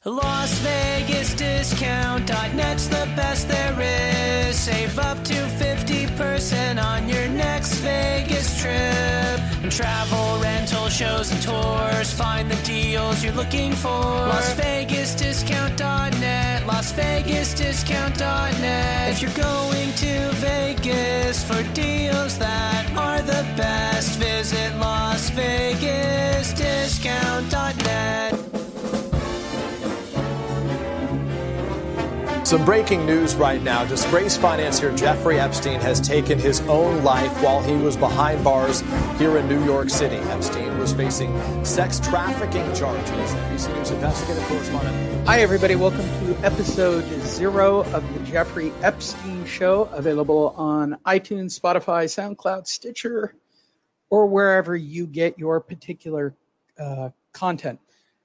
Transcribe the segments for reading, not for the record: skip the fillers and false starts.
Las Vegas Discount.net's the best there is. Save up to 50% on your next Vegas trip. And travel, rental, shows, and tours. Find the deals you're looking for. Las Vegas Discount.net. Las Vegas Discount.net. If you're going to Vegas for deals that are the best, visit Las Vegas Discount.net. Some breaking news right now. Disgraced financier Jeffrey Epstein has taken his own life while he was behind bars here in New York City. Epstein was facing sex trafficking charges. NBC News investigative correspondent. Hi, everybody. Welcome to episode 0 of the Jeffrey Epstein Show, available on iTunes, Spotify, SoundCloud, Stitcher, or wherever you get your particular content.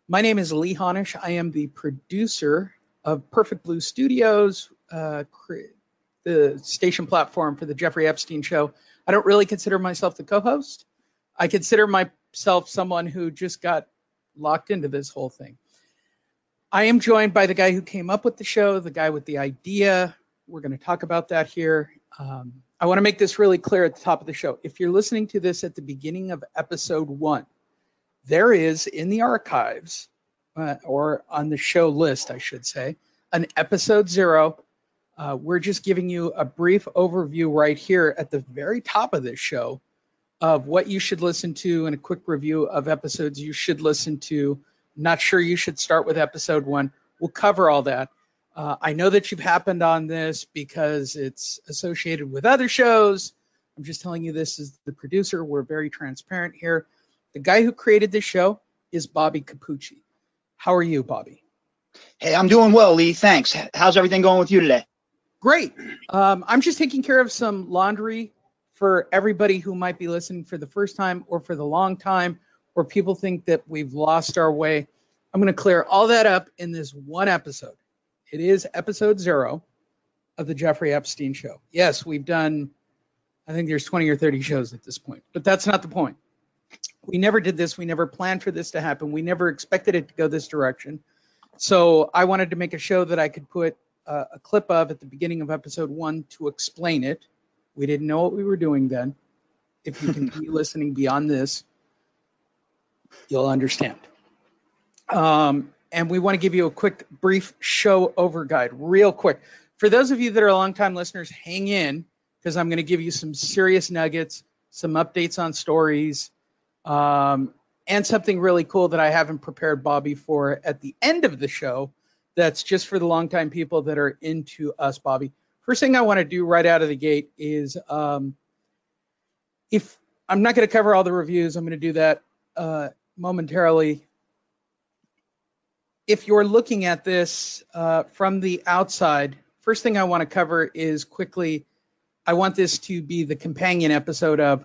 My name is Lee Honish. I am the producer of Perfect Blue Studios, the station platform for the Jeffrey Epstein Show. I don't really consider myself the co-host. I consider myself someone who just got locked into this whole thing. I am joined by the guy who came up with the show, the guy with the idea. We're going to talk about that here. I want to make this really clear at the top of the show. If you're listening to this at the beginning of episode 1, there is in the archives, or on the show list, I should say, an episode 0. We're just giving you a brief overview right here at the very top of this show of what you should listen to and a quick review of episodes you should listen to. Not sure you should start with episode 1. We'll cover all that. I know that you've happened on this because it's associated with other shows. I'm just telling you this as the producer. We're very transparent here. The guy who created this show is Bobby Capucci. How are you, Bobby? Hey, I'm doing well, Lee. Thanks. How's everything going with you today? Great. I'm just taking care of some laundry for everybody who might be listening for the first time or for the long time, or people think that we've lost our way. I'm going to clear all that up in this one episode. It is episode 0 of the Jeffrey Epstein Show. Yes, we've done, I think there's 20 or 30 shows at this point, but that's not the point. We never did this. We never planned for this to happen. We never expected it to go this direction. So I wanted to make a show that I could put a clip of at the beginning of episode 1 to explain it. We didn't know what we were doing then. If you can be listening beyond this, you'll understand. And we want to give you a quick, brief show over guide, real quick. For those of you that are longtime listeners, hang in, because I'm going to give you some serious nuggets, some updates on stories, and something really cool that I haven't prepared Bobby for at the end of the show. That's just for the longtime people that are into us, Bobby. First thing I want to do right out of the gate is, if I'm not going to cover all the reviews, I'm going to do that momentarily. If you're looking at this from the outside, first thing I want to cover is quickly, I want this to be the companion episode of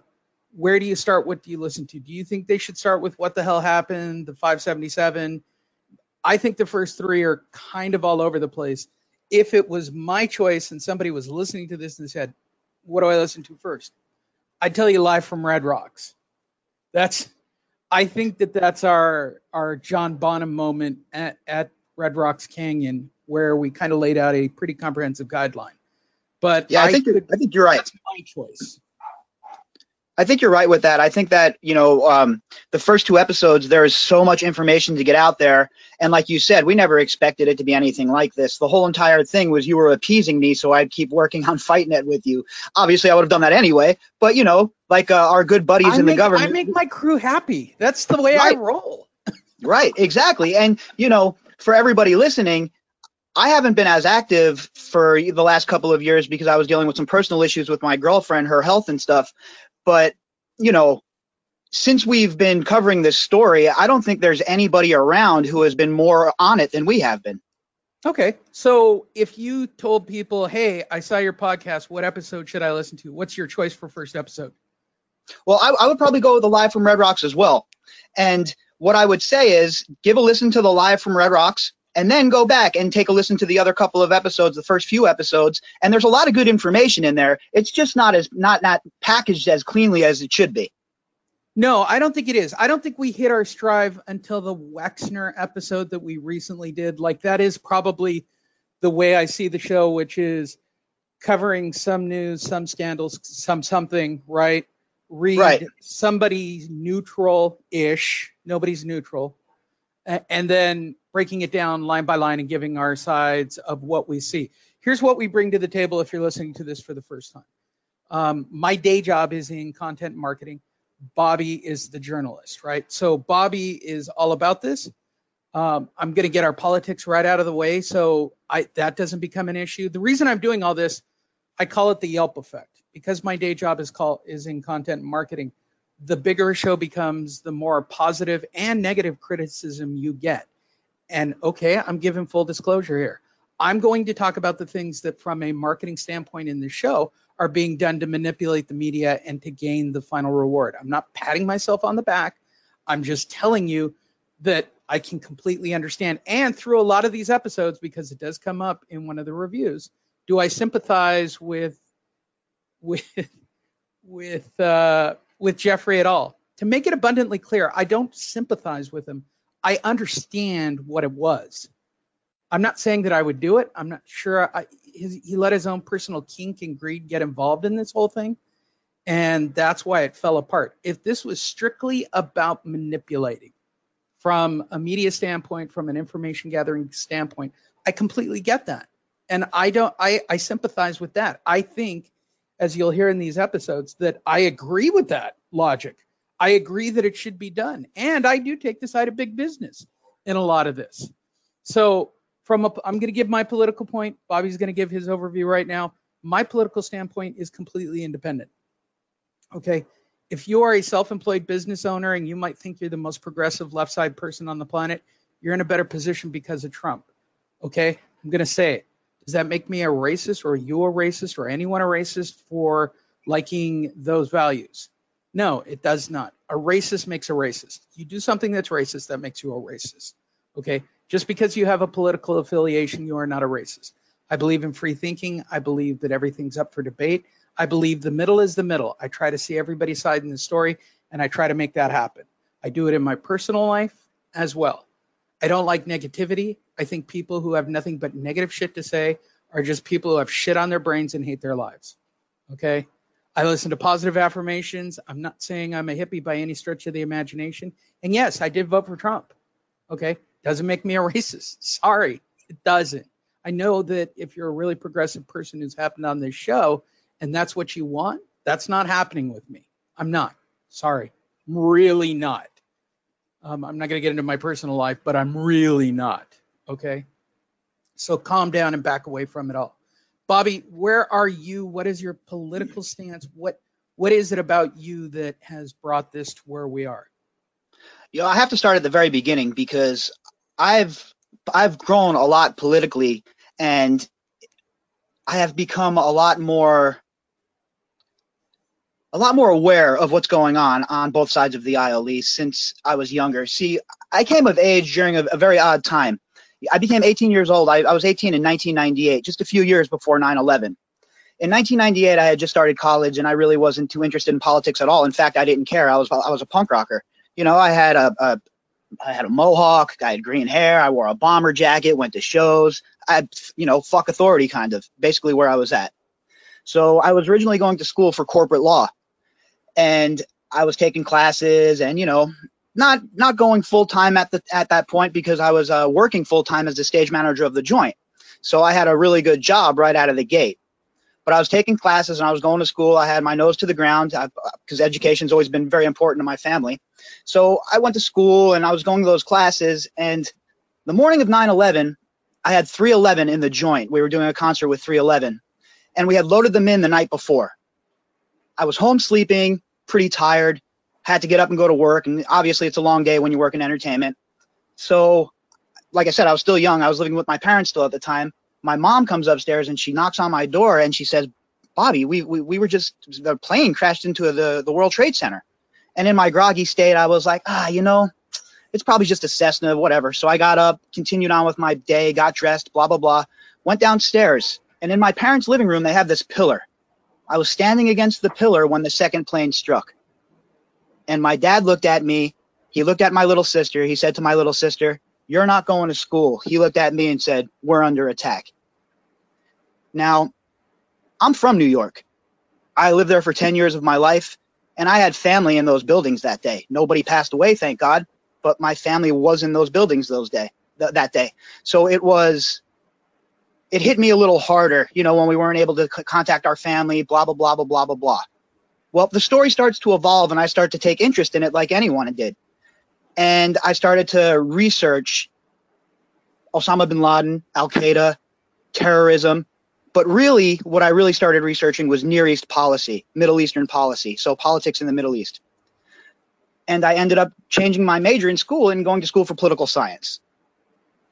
where do you start? What do you listen to? Do you think they should start with What the Hell Happened, the 577? I think the first 3 are kind of all over the place. If it was my choice and somebody was listening to this and said, what do I listen to first? I'd tell you Live from Red Rocks. I think that's our John Bonham moment at Red Rocks Canyon, where we kind of laid out a pretty comprehensive guideline. But yeah, I think you're right. That's my choice. I think you're right with that. I think that, the first 2 episodes, there is so much information to get out there. And like you said, we never expected it to be anything like this. The whole entire thing was you were appeasing me, so I'd keep working on Fighting It with you. Obviously, I would have done that anyway. But, like our good buddies in the government. I make my crew happy. That's the way I roll. Right, exactly. And, for everybody listening, I haven't been as active for the last couple of years because I was dealing with some personal issues with my girlfriend, her health and stuff. But, since we've been covering this story, I don't think there's anybody around who has been more on it than we have been. Okay. So if you told people, hey, I saw your podcast, what episode should I listen to? What's your choice for first episode? Well, I would probably go with the Live from Red Rocks as well. And what I would say is give a listen to the Live from Red Rocks and then go back and take a listen to the other couple of episodes, the first few episodes. And there's a lot of good information in there. It's just not packaged as cleanly as it should be. No, I don't think it is. I don't think we hit our stride until the Wexner episode that we recently did. Like, that is probably the way I see the show, which is covering some news, some scandals, some something, right? Read Right. somebody neutral-ish, nobody's neutral, and then breaking it down line by line and giving our sides of what we see. Here's what we bring to the table if you're listening to this for the first time. My day job is in content marketing. Bobby is the journalist, right? So Bobby is all about this. I'm going to get our politics right out of the way so that doesn't become an issue. The reason I'm doing all this, I call it the Yelp effect. Because my day job is in content marketing, the bigger a show becomes, the more positive and negative criticism you get. And okay, I'm giving full disclosure here. I'm going to talk about the things that from a marketing standpoint in the show are being done to manipulate the media and to gain the final reward. I'm not patting myself on the back. I'm just telling you that I can completely understand. And through a lot of these episodes, because it does come up in one of the reviews, do I sympathize with Jeffrey at all? To make it abundantly clear, I don't sympathize with him. I understand what it was. I'm not saying that I would do it. I'm not sure. He let his own personal kink and greed get involved in this whole thing, and that's why it fell apart. If this was strictly about manipulating from a media standpoint, from an information gathering standpoint, I completely get that. And I sympathize with that. I think, as you'll hear in these episodes, that I agree with that logic. I agree that it should be done. And I do take the side of big business in a lot of this. So I'm going to give my political point. Bobby's going to give his overview right now. My political standpoint is completely independent. Okay. If you are a self-employed business owner and you might think you're the most progressive left side person on the planet, you're in a better position because of Trump. Okay. I'm going to say it. Does that make me a racist, or you a racist, or anyone a racist for liking those values? No, it does not. A racist makes a racist. You do something that's racist, that makes you a racist. Okay? Just because you have a political affiliation, you are not a racist. I believe in free thinking. I believe that everything's up for debate. I believe the middle is the middle. I try to see everybody's side in the story, and I try to make that happen. I do it in my personal life as well. I don't like negativity. I think people who have nothing but negative shit to say are just people who have shit on their brains and hate their lives. Okay? I listen to positive affirmations. I'm not saying I'm a hippie by any stretch of the imagination. And yes, I did vote for Trump. Okay? Doesn't make me a racist. Sorry, it doesn't. I know that if you're a really progressive person who's happened on this show and that's what you want, that's not happening with me. I'm not. Sorry. I'm really not. I'm not going to get into my personal life, but I'm really not. Okay? So calm down and back away from it all. Bobby, where are you? What is your political stance? What is it about you that has brought this to where we are? I have to start at the very beginning because I've grown a lot politically, and I have become a lot more aware of what's going on both sides of the aisle, Lee, since I was younger. See, I came of age during a very odd time. I became 18 years old. I was 18 in 1998, just a few years before 9/11. In 1998, I had just started college, and I really wasn't too interested in politics at all. In fact, I didn't care. I was a punk rocker. I had a mohawk. I had green hair. I wore a bomber jacket. Went to shows. Fuck authority, kind of. Basically, where I was at. So I was originally going to school for corporate law, and I was taking classes, and not going full time at that point because I was working full time as the stage manager of the joint. So I had a really good job right out of the gate. But I was taking classes and I was going to school. I had my nose to the ground because education's always been very important to my family. So I went to school and I was going to those classes. And the morning of 9/11, I had 311 in the joint. We were doing a concert with 311, and we had loaded them in the night before. I was home sleeping, pretty tired, had to get up and go to work. And obviously it's a long day when you work in entertainment. So like I said, I was still young. I was living with my parents still at the time. My mom comes upstairs and she knocks on my door and she says, "Bobby, we were just, the plane crashed into the World Trade Center." And in my groggy state, I was like, it's probably just a Cessna, whatever. So I got up, continued on with my day, got dressed, blah, blah, blah, went downstairs. And in my parents' living room, they have this pillar. I was standing against the pillar when the second plane struck. And my dad looked at me. He looked at my little sister. He said to my little sister, "You're not going to school." He looked at me and said, "We're under attack." Now, I'm from New York. I lived there for 10 years of my life, and I had family in those buildings that day. Nobody passed away, thank God, but my family was in those buildings that day. So it hit me a little harder, when we weren't able to contact our family, blah, blah, blah, blah, blah, blah, blah. Well, the story starts to evolve, and I start to take interest in it like anyone did. And I started to research Osama bin Laden, Al-Qaeda, terrorism. But really, what I really started researching was Near East policy, Middle Eastern policy, so politics in the Middle East. And I ended up changing my major in school and going to school for political science.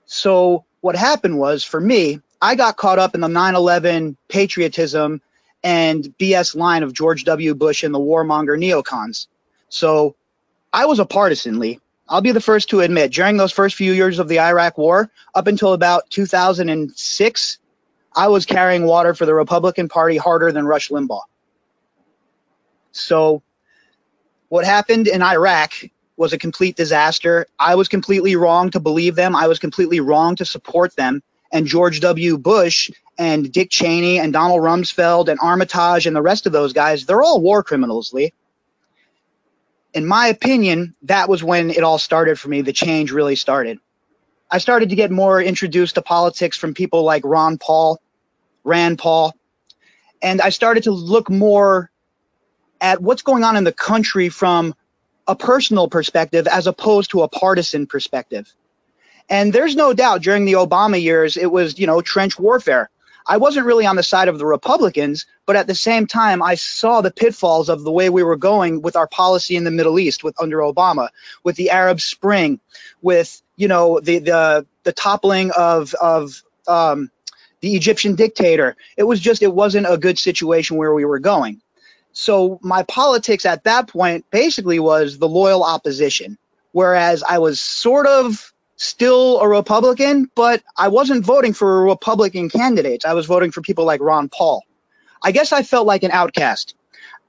So what happened was, for me, I got caught up in the 9/11 patriotism and BS line of George W. Bush and the warmonger neocons. So I was a partisan, Lee. I'll be the first to admit, during those first few years of the Iraq War, up until about 2006, I was carrying water for the Republican Party harder than Rush Limbaugh. So what happened in Iraq was a complete disaster. I was completely wrong to believe them. I was completely wrong to support them. And George W. Bush and Dick Cheney and Donald Rumsfeld and Armitage and the rest of those guys, they're all war criminals, Lee. In my opinion, that was when it all started for me. The change really started. I started to get more introduced to politics from people like Rand Paul, and I started to look more at what's going on in the country from a personal perspective as opposed to a partisan perspective. And there's no doubt during the Obama years, it was, trench warfare. I wasn't really on the side of the Republicans, but at the same time, I saw the pitfalls of the way we were going with our policy in the Middle East under Obama, with the Arab Spring, with, the toppling of the Egyptian dictator. It wasn't a good situation where we were going. So my politics at that point basically was the loyal opposition, whereas I was sort of still a Republican, but I wasn't voting for Republican candidates. I was voting for people like Ron Paul. I guess I felt like an outcast.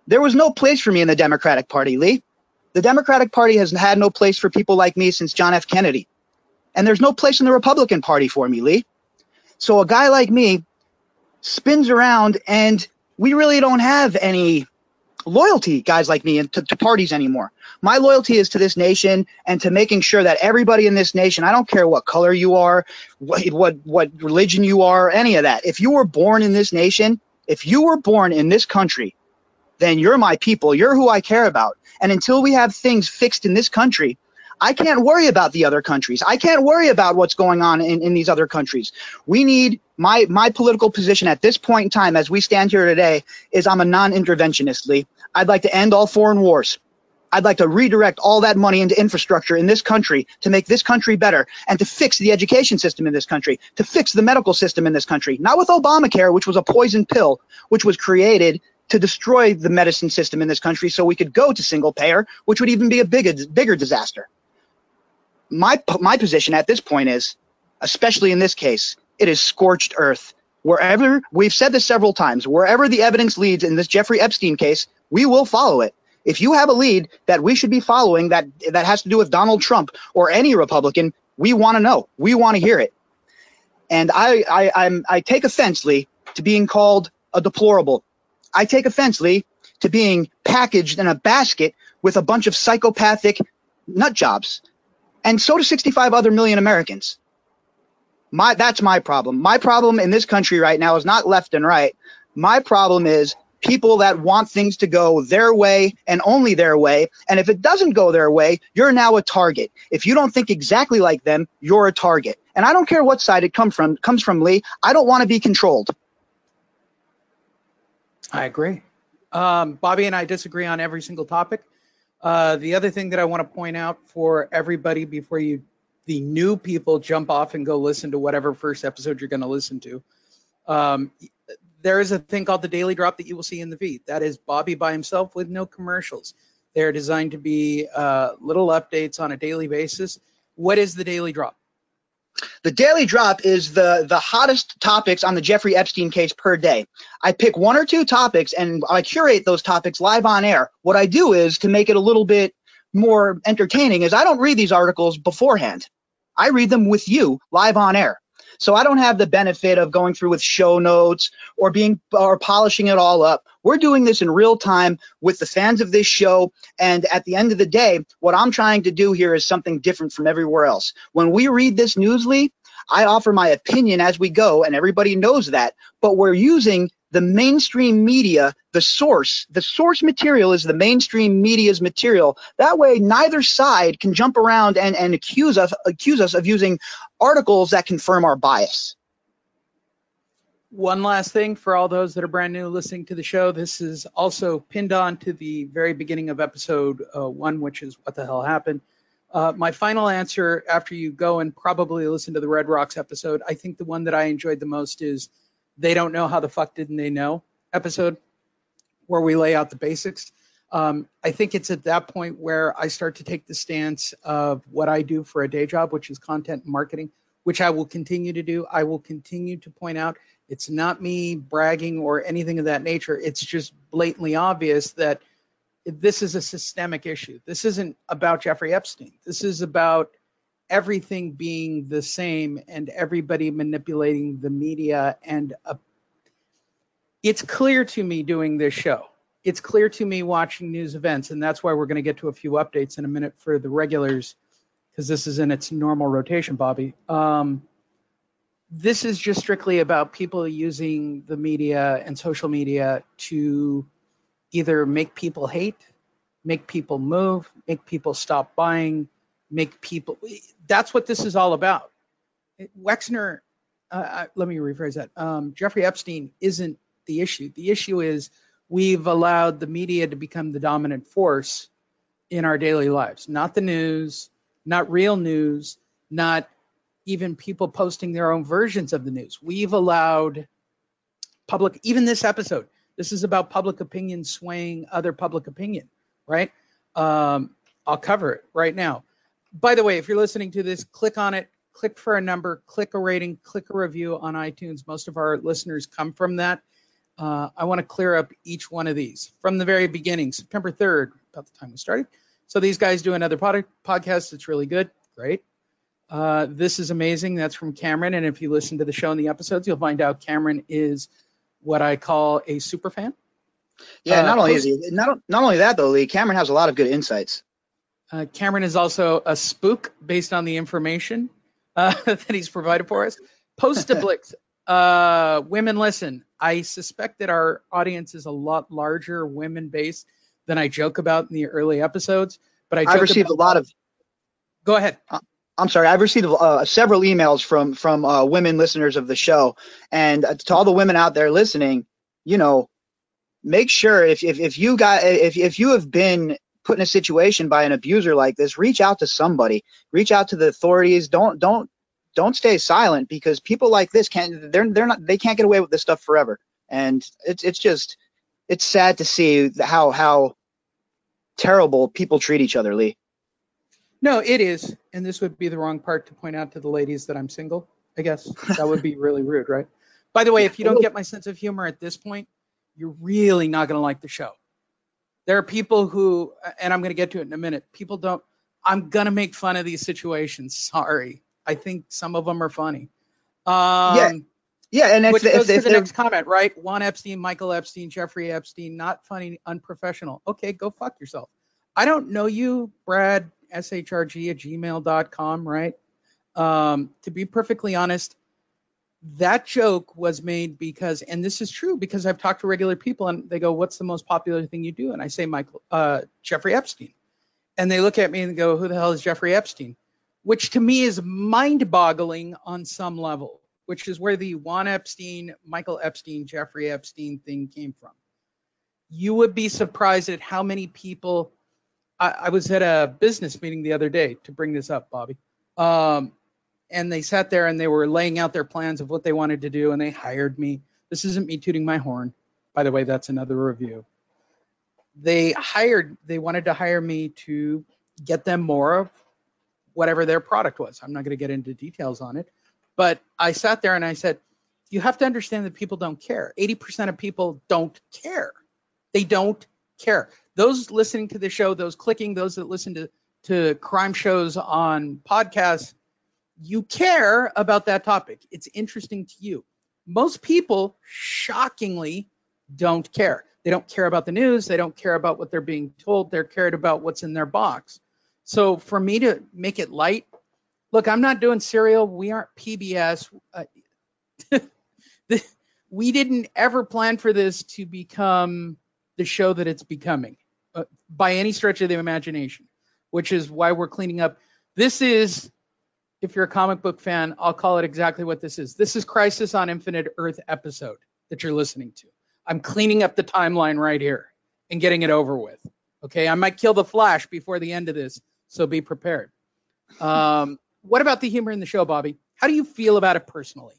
There was no place for me in the Democratic Party, Lee. The Democratic Party has had no place for people like me since John F. Kennedy. And there's no place in the Republican Party for me, Lee. So a guy like me spins around, and we really don't have any loyalty, guys like me, to parties anymore. My loyalty is to this nation and to making sure that everybody in this nation, I don't care what color you are, what religion you are, any of that. If you were born in this nation, if you were born in this country, then you're my people. You're who I care about. And until we have things fixed in this country, I can't worry about the other countries. I can't worry about what's going on in these other countries. We need my political position at this point in time, as we stand here today, is I'm a non-interventionist, Lee. I'd like to end all foreign wars. I'd like to redirect all that money into infrastructure in this country to make this country better and to fix the education system in this country, to fix the medical system in this country. Not with Obamacare, which was a poison pill, which was created to destroy the medicine system in this country so we could go to single payer, which would even be a bigger disaster. My position at this point is, especially in this case, it is scorched earth. Wherever, we've said this several times, wherever the evidence leads in this Jeffrey Epstein case, we will follow it. If you have a lead that we should be following that has to do with Donald Trump or any Republican, we want to know. We want to hear it. And I take offense, Lee, to being called a deplorable. I take offense, Lee, to being packaged in a basket with a bunch of psychopathic nut jobs. And so do 65 other million Americans. That's my problem. My problem in this country right now is not left and right. My problem is people that want things to go their way and only their way. And if it doesn't go their way, you're now a target. If you don't think exactly like them, you're a target. And I don't care what side it comes from, Lee. I don't want to be controlled. I agree. Bobby and I disagree on every single topic. The other thing that I want to point out for everybody before the new people jump off and go listen to whatever first episode you're going to listen to, there is a thing called the Daily Drop that you will see in the feed. That is Bobby by himself with no commercials. They're designed to be little updates on a daily basis. What is the Daily Drop? The Daily Drop is the hottest topics on the Jeffrey Epstein case per day. I pick one or two topics and I curate those topics live on air. What I do is, to make it a little bit more entertaining, is I don't read these articles beforehand. I read them with you live on air. So I don't have the benefit of going through with show notes or polishing it all up. We're doing this in real time with the fans of this show. And at the end of the day, what I'm trying to do here is something different from everywhere else. When we read this news, Lee, I offer my opinion as we go, and everybody knows that. But we're using the mainstream media, the source material is the mainstream media's material. That way, neither side can jump around and accuse us of using articles that confirm our bias. One last thing for all those that are brand new listening to the show. This is also pinned on to the very beginning of episode 1, which is What the Hell Happened. My final answer after you go and probably listen to the Red Rocks episode, I think the one that I enjoyed the most is They Don't Know How the Fuck Didn't They Know episode, where we lay out the basics. I think it's at that point where I start to take the stance of what I do for a day job, which is content and marketing, which I will continue to do. I will continue to point out it's not me bragging or anything of that nature. It's just blatantly obvious that this is a systemic issue. This isn't about Jeffrey Epstein. This is about everything being the same and everybody manipulating the media. And it's clear to me doing this show. It's clear to me watching news events, and that's why we're going to get to a few updates in a minute for the regulars, because this is in its normal rotation, Bobby. This is just strictly about people using the media and social media to either make people hate, make people move, make people stop buying, make people. That's what this is all about. Wexner, let me rephrase that. Jeffrey Epstein isn't the issue. The issue is we've allowed the media to become the dominant force in our daily lives, not the news, not real news, not even people posting their own versions of the news. We've allowed public, even this episode, this is about public opinion swaying other public opinion, right? I'll cover it right now. By the way, if you're listening to this, click on it, click for a number, click a rating, click a review on iTunes. Most of our listeners come from that. I want to clear up each one of these from the very beginning, September 3rd, about the time we started. So these guys do another podcast that's really good. Great. This is amazing. That's from Cameron. And if you listen to the show and the episodes, you'll find out Cameron is what I call a super fan. Yeah, not only that though, Lee, Cameron has a lot of good insights. Cameron is also a spook based on the information that he's provided for us. Post-Blix, women listen. I suspect that our audience is a lot larger women-based than I joke about in the early episodes. But I've received a lot of. Go ahead. I'm sorry. I've received several emails from women listeners of the show, and to all the women out there listening, make sure if you have been put in a situation by an abuser like this, reach out to somebody, reach out to the authorities. Don't stay silent, because people like this can't get away with this stuff forever. And it's sad to see how terrible people treat each other, Lee. No, it is. And this would be the wrong part to point out to the ladies that I'm single, I guess. That would be really rude, right? By the way, if you don't get my sense of humor at this point, you're really not going to like the show. There are people who, and I'm going to get to it in a minute, I'm going to make fun of these situations. Sorry. I think some of them are funny. Yeah, and which goes to the next comment, right? Juan Epstein, Michael Epstein, Jeffrey Epstein, not funny, unprofessional. Okay, go fuck yourself. I don't know you, Brad, shrg@gmail.com, right? To be perfectly honest, that joke was made because, and this is true because I've talked to regular people and they go, what's the most popular thing you do? And I say, Jeffrey Epstein. And they look at me and go, who the hell is Jeffrey Epstein? Which to me is mind-boggling on some level, which is where the Juan Epstein, Michael Epstein, Jeffrey Epstein thing came from. You would be surprised at how many people. I was at a business meeting the other day, to bring this up, Bobby. And they sat there and they were laying out their plans of what they wanted to do, and they hired me. This isn't me tooting my horn. By the way, that's another review. They wanted to hire me to get them more of whatever their product was. I'm not going to get into details on it, But I sat there and I said, you have to understand that people don't care. 80% of people don't care. They don't care. Those listening to the show, those clicking, those that listen to crime shows on podcasts, you care about that topic. It's interesting to you. Most people, shockingly, don't care. They don't care about the news. They don't care about what they're being told. They're cared about what's in their box. So for me to make it light, look, I'm not doing Serial. We aren't PBS. We didn't ever plan for this to become the show that it's becoming by any stretch of the imagination, which is why we're cleaning up. This is, if you're a comic book fan, I'll call it exactly what this is. This is Crisis on Infinite Earth episode that you're listening to. I'm cleaning up the timeline right here and getting it over with. Okay, I might kill the Flash before the end of this, so be prepared. What about the humor in the show, Bobby? How do you feel about it personally?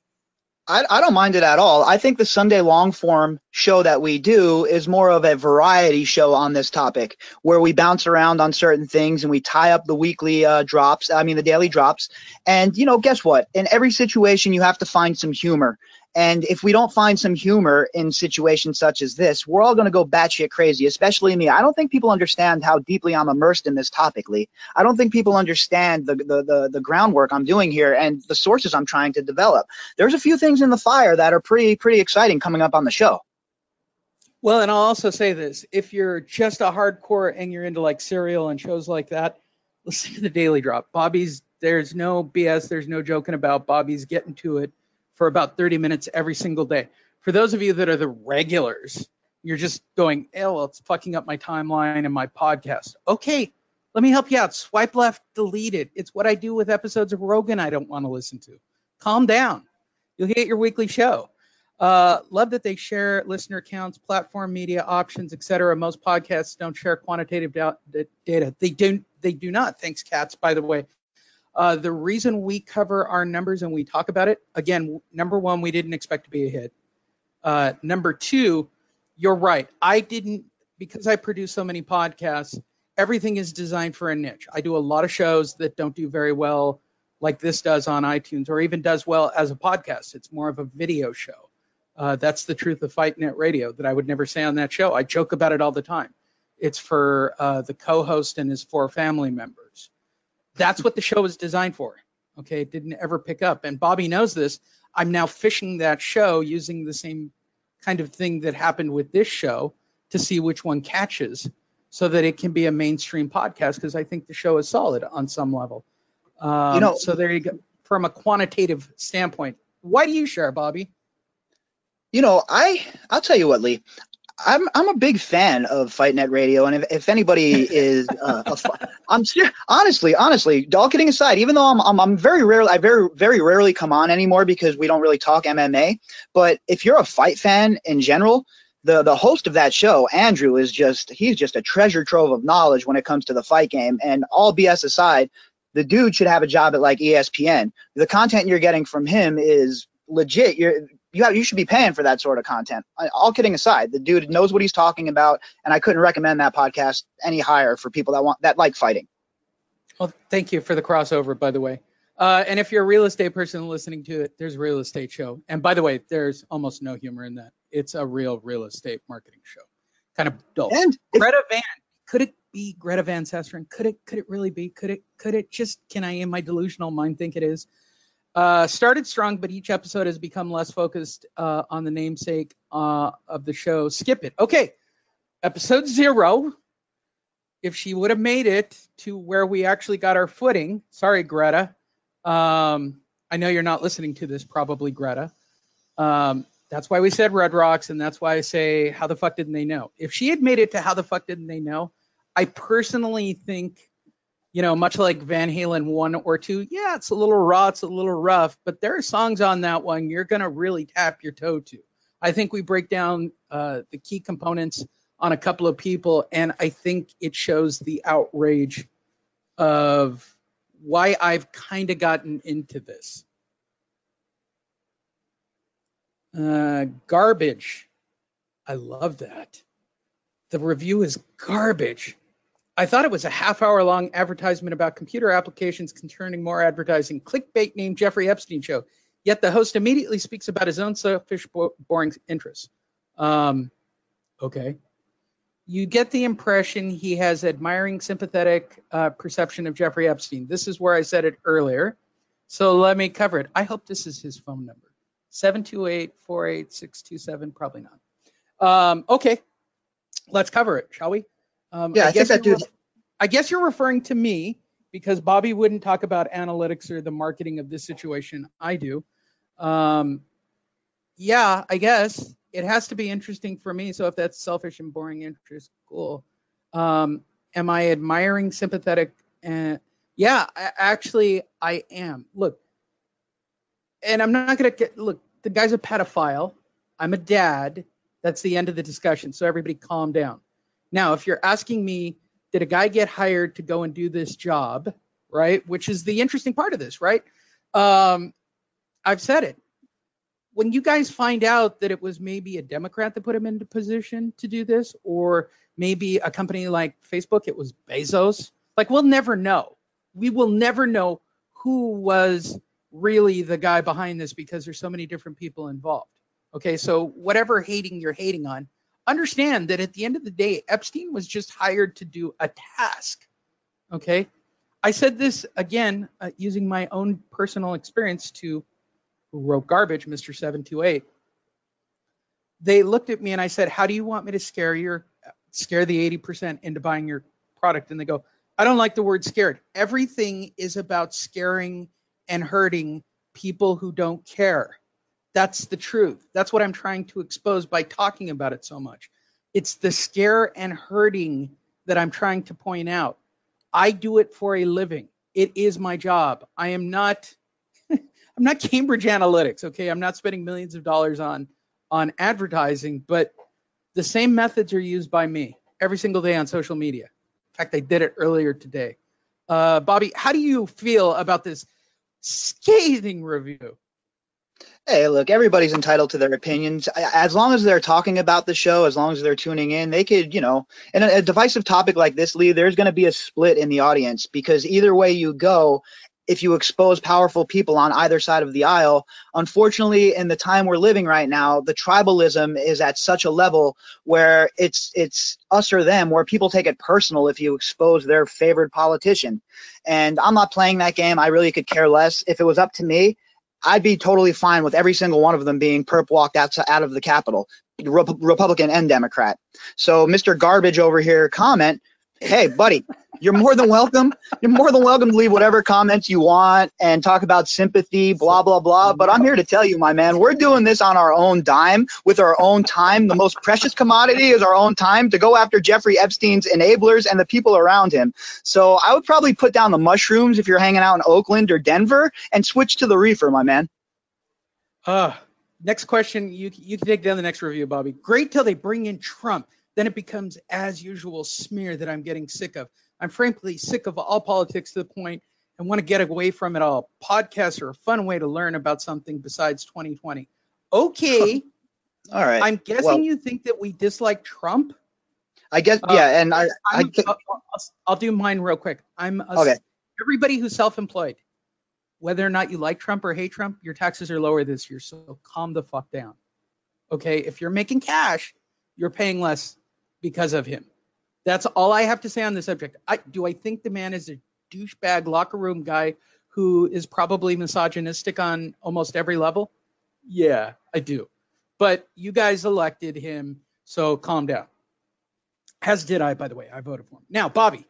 I don't mind it at all. I think the Sunday long form show that we do is more of a variety show on this topic, where we bounce around on certain things and we tie up the weekly the daily drops. And, guess what? In every situation, you have to find some humor. And if we don't find some humor in situations such as this, we're all going to go batshit crazy, especially me. I don't think people understand how deeply I'm immersed in this topic, Lee. I don't think people understand the groundwork I'm doing here and the sources I'm trying to develop. There's a few things in the fire that are pretty exciting coming up on the show. Well, and I'll also say this. If you're just a hardcore and you're into like Serial and shows like that, listen to the Daily Drop. There's no BS. There's no joking about. Bobby's getting to it for about 30 minutes every single day. For those of you that are the regulars, you're just going, well, it's fucking up my timeline and my podcast. Okay, let me help you out. Swipe left, delete it. It's what I do with episodes of Rogan I don't want to listen to. Calm down. You'll get your weekly show. Love that they share listener counts, platform media options, etc. Most podcasts don't share quantitative data. They do not. Thanks, Katz, by the way. The reason we cover our numbers and we talk about it, again, number one, we didn't expect to be a hit. Number two, you're right. Because I produce so many podcasts, everything is designed for a niche. I do a lot of shows that don't do very well like this does on iTunes or even does well as a podcast. It's more of a video show. That's the truth of Fight Net Radio that I would never say on that show. I joke about it all the time. It's for the co-host and his 4 family members. That's what the show is designed for. Okay, it didn't ever pick up. And Bobby knows this. I'm now fishing that show using the same kind of thing that happened with this show to see which one catches so that it can be a mainstream podcast because I think the show is solid on some level. So there you go. From a quantitative standpoint, why do you share, Bobby? I'll tell you what, Lee. I'm a big fan of Fight Net Radio, and if anybody is, honestly, all kidding aside, even though I'm very rarely come on anymore because we don't really talk MMA. But if you're a fight fan in general, the host of that show, Andrew, he's just a treasure trove of knowledge when it comes to the fight game. And all BS aside, the dude should have a job at like ESPN. The content you're getting from him is legit. You should be paying for that sort of content. All kidding aside, the dude knows what he's talking about, and I couldn't recommend that podcast any higher for people that like fighting. Well, thank you for the crossover, by the way. And if you're a real estate person listening to it, there's a real estate show. And by the way, there's almost no humor in that. It's a real estate marketing show. Kind of dull. And Greta Van. Could it be Greta Van Susteren? Could it really be? Could it just, can I in my delusional mind think it is? Started strong, but each episode has become less focused on the namesake of the show. Skip it. Okay, episode 0. If she would have made it to where we actually got our footing, sorry, Greta. I know you're not listening to this, probably, Greta. That's why we said Red Rocks, and that's why I say, how the fuck didn't they know? If she had made it to how the fuck didn't they know, I personally think, much like Van Halen 1 or 2, yeah, it's a little raw, it's a little rough, but there are songs on that one you're going to really tap your toe to. I think we break down the key components on a couple of people, and I think it shows the outrage of why I've kind of gotten into this. Garbage. I love that. The review is garbage. I thought it was a half-hour-long advertisement about computer applications concerning more advertising. Clickbait named Jeffrey Epstein Show. Yet the host immediately speaks about his own selfish, boring interests. Okay. You get the impression he has admiring, sympathetic perception of Jeffrey Epstein. This is where I said it earlier. So let me cover it. I hope this is his phone number. 728-48627, probably not. Okay, let's cover it, shall we? I think that dude. I guess you're referring to me because Bobby wouldn't talk about analytics or the marketing of this situation. I do. Yeah, I guess it has to be interesting for me. So if that's selfish and boring interest, cool. Am I admiring, sympathetic? Yeah, I am. Look, and I'm not going to look, the guy's a pedophile. I'm a dad. That's the end of the discussion. So everybody calm down. Now, if you're asking me, did a guy get hired to go and do this job, right? Which is the interesting part of this, right? I've said it. When you guys find out that it was maybe a Democrat that put him into position to do this, or maybe a company like Facebook, it was Bezos, like we'll never know. We will never know who was really the guy behind this because there's so many different people involved. Okay, so whatever hating you're hating on, understand that at the end of the day, Epstein was just hired to do a task. Okay, I said this again using my own personal experience to who wrote garbage, Mr. 728. They looked at me and I said, how do you want me to scare the 80% into buying your product? And they go, I don't like the word scared. Everything is about scaring and hurting people who don't care. That's the truth. That's what I'm trying to expose by talking about it so much. It's the scare and hurting that I'm trying to point out. I do it for a living. It is my job. I am not I'm not Cambridge Analytics, okay? I'm not spending millions of dollars on advertising, but the same methods are used by me every single day on social media. In fact, I did it earlier today. Bobby, how do you feel about this scathing review? Hey, look, everybody's entitled to their opinions. As long as they're talking about the show, as long as they're tuning in, they could, in a divisive topic like this, Lee, there's going to be a split in the audience because either way you go, if you expose powerful people on either side of the aisle, unfortunately, in the time we're living right now, the tribalism is at such a level where it's us or them, where people take it personal if you expose their favored politician. And I'm not playing that game. I really could care less. If it was up to me, I'd be totally fine with every single one of them being perp walked out of the Capitol, Republican and Democrat. So Mr. Garbage over here comment, hey, buddy, you're more than welcome. You're more than welcome to leave whatever comments you want and talk about sympathy, blah, blah, blah. But I'm here to tell you, my man, we're doing this on our own dime with our own time. The most precious commodity is our own time to go after Jeffrey Epstein's enablers and the people around him. So I would probably put down the mushrooms if you're hanging out in Oakland or Denver and switch to the reefer, my man. Next question. You can take down the next review, Bobby. Great till they bring in Trump. Then it becomes as usual smear that I'm getting sick of. I'm frankly sick of all politics to the point and want to get away from it all. Podcasts are a fun way to learn about something besides 2020. Okay. All right. I'm guessing you think that we dislike Trump? I guess, yeah. And I'll do mine real quick. Okay. Everybody who's self-employed, whether or not you like Trump or hate Trump, your taxes are lower this year. So calm the fuck down. Okay. If you're making cash, you're paying less because of him. That's all I have to say on the subject. Do I think the man is a douchebag locker room guy who is probably misogynistic on almost every level? Yeah, I do. But you guys elected him, so calm down. As did I, by the way. I voted for him. Now, Bobby,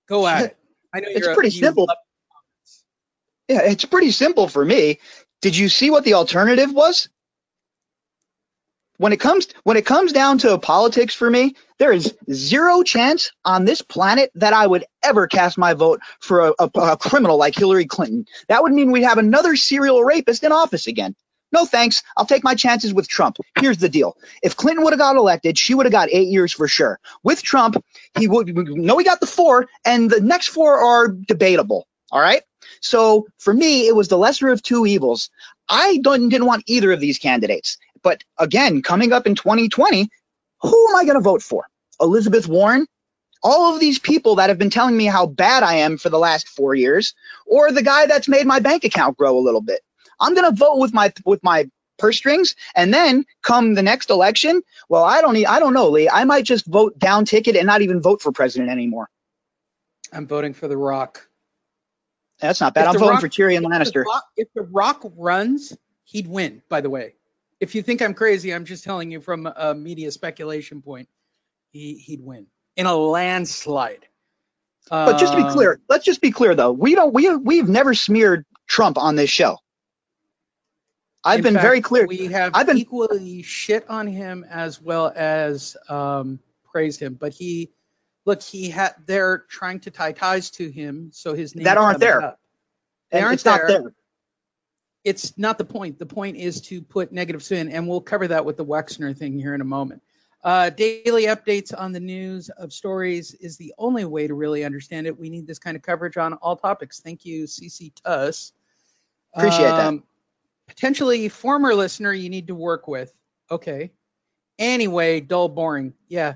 go at it. I know it's pretty simple. Yeah, it's pretty simple for me. Did you see what the alternative was? When it comes down to politics for me, there is zero chance on this planet that I would ever cast my vote for a criminal like Hillary Clinton. That would mean we'd have another serial rapist in office again. No thanks. I'll take my chances with Trump. Here's the deal. If Clinton would have got elected, she would have got 8 years for sure. With Trump, he got the 4, and the next 4 are debatable. All right? So for me, it was the lesser of two evils. I didn't want either of these candidates. But again, coming up in 2020, who am I going to vote for? Elizabeth Warren? All of these people that have been telling me how bad I am for the last 4 years, or the guy that's made my bank account grow a little bit. I'm going to vote with my purse strings, and then come the next election, well, I don't know, Lee. I might just vote down ticket and not even vote for president anymore. I'm voting for The Rock. That's not bad. I'm voting for Tyrion Lannister. If The Rock runs, he'd win, by the way. If you think I'm crazy, I'm just telling you from a media speculation point, he'd win in a landslide. But just to be clear, let's just be clear though. We've never smeared Trump on this show. I've been very clear. We have equally shit on him as well as praised him. But they're trying to tie ties to him, so his name that aren't there. Up. They aren't there. Not there. It's not the point. The point is to put negative spin, and we'll cover that with the Wexner thing here in a moment. Daily updates on the news of stories is the only way to really understand it. We need this kind of coverage on all topics. Thank you, CC Tuss. Appreciate that. Potentially former listener you need to work with. Okay. Anyway, dull, boring. Yeah.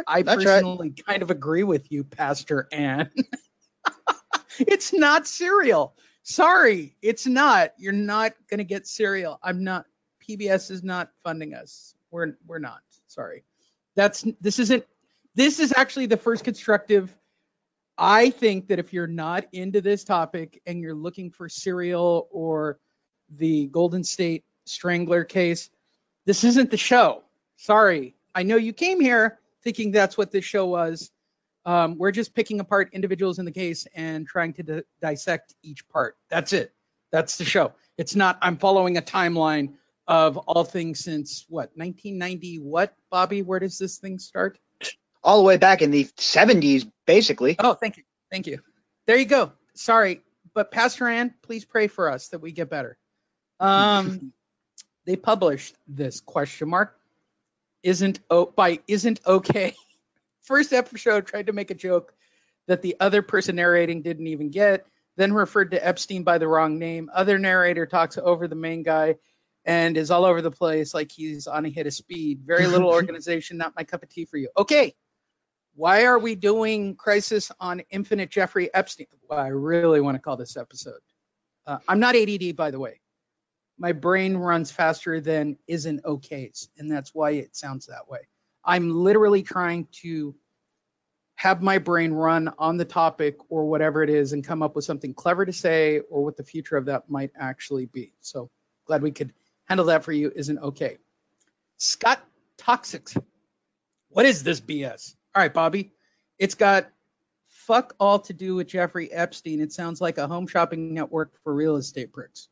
I personally kind of agree with you, Pastor Ann. It's not cereal. Sorry, it's not. You're not going to get cereal. PBS is not funding us. We're not. Sorry. This is actually the first constructive. I think that if you're not into this topic and you're looking for cereal or the Golden State Strangler case, this isn't the show. Sorry. I know you came here thinking that's what this show was. We're just picking apart individuals in the case and trying to dissect each part. That's it. That's the show. It's not, I'm following a timeline of all things since, 1990 what, Bobby? Where does this thing start? All the way back in the 70s, basically. Oh, thank you. Thank you. There you go. Sorry. But Pastor Ann, please pray for us that we get better. They published this ? Isn't okay. First episode tried to make a joke that the other person narrating didn't even get, then referred to Epstein by the wrong name. Other narrator talks over the main guy and is all over the place like he's on a hit of speed. Very little organization, not my cup of tea for you. Okay. Why are we doing Crisis on Infinite Jeffrey Epstein? Well, I really want to call this episode. I'm not ADD, by the way. My brain runs faster than isn't okays, and that's why it sounds that way. I'm literally trying to have my brain run on the topic or whatever it is and come up with something clever to say or what the future of that might actually be. So glad we could handle that for you. Isn't okay. Scott Toxics. What is this BS? All right, Bobby. It's got fuck all to do with Jeffrey Epstein. It sounds like a home shopping network for real estate pricks.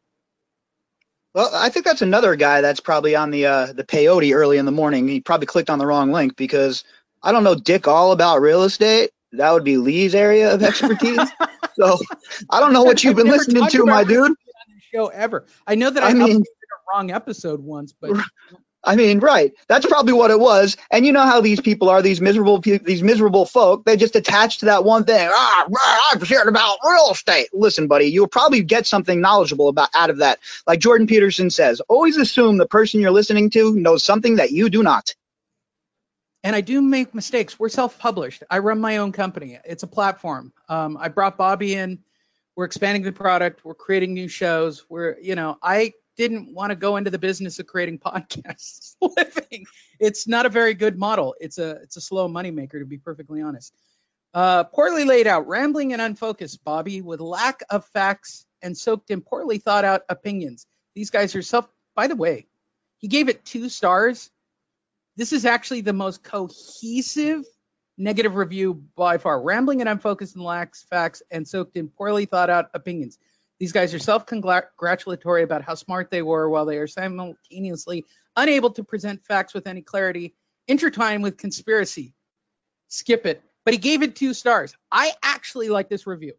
Well, I think that's another guy that's probably on the peyote early in the morning. He probably clicked on the wrong link because I don't know dick all about real estate. That would be Lee's area of expertise. So I don't know what you've been listening to, my dude. Show ever. I know that I updated a wrong episode once, but I mean, right. That's probably what it was. And you know how these people are, these miserable folk. They just attach to that one thing. I'm hearing about real estate. Listen, buddy, you'll probably get something knowledgeable out of that. Like Jordan Peterson says, always assume the person you're listening to knows something that you do not. And I do make mistakes. We're self-published. I run my own company. It's a platform. I brought Bobby in. We're expanding the product. We're creating new shows. I didn't want to go into the business of creating podcasts living. It's not a very good model. It's a slow moneymaker, to be perfectly honest. Poorly laid out, rambling and unfocused, Bobby, with lack of facts and soaked in poorly thought out opinions. These guys are by the way, he gave it 2 stars. This is actually the most cohesive negative review by far. Rambling and unfocused and lacks facts and soaked in poorly thought out opinions. These guys are self-congratulatory about how smart they were while they are simultaneously unable to present facts with any clarity, intertwined with conspiracy. Skip it. But he gave it 2 stars. I actually like this review.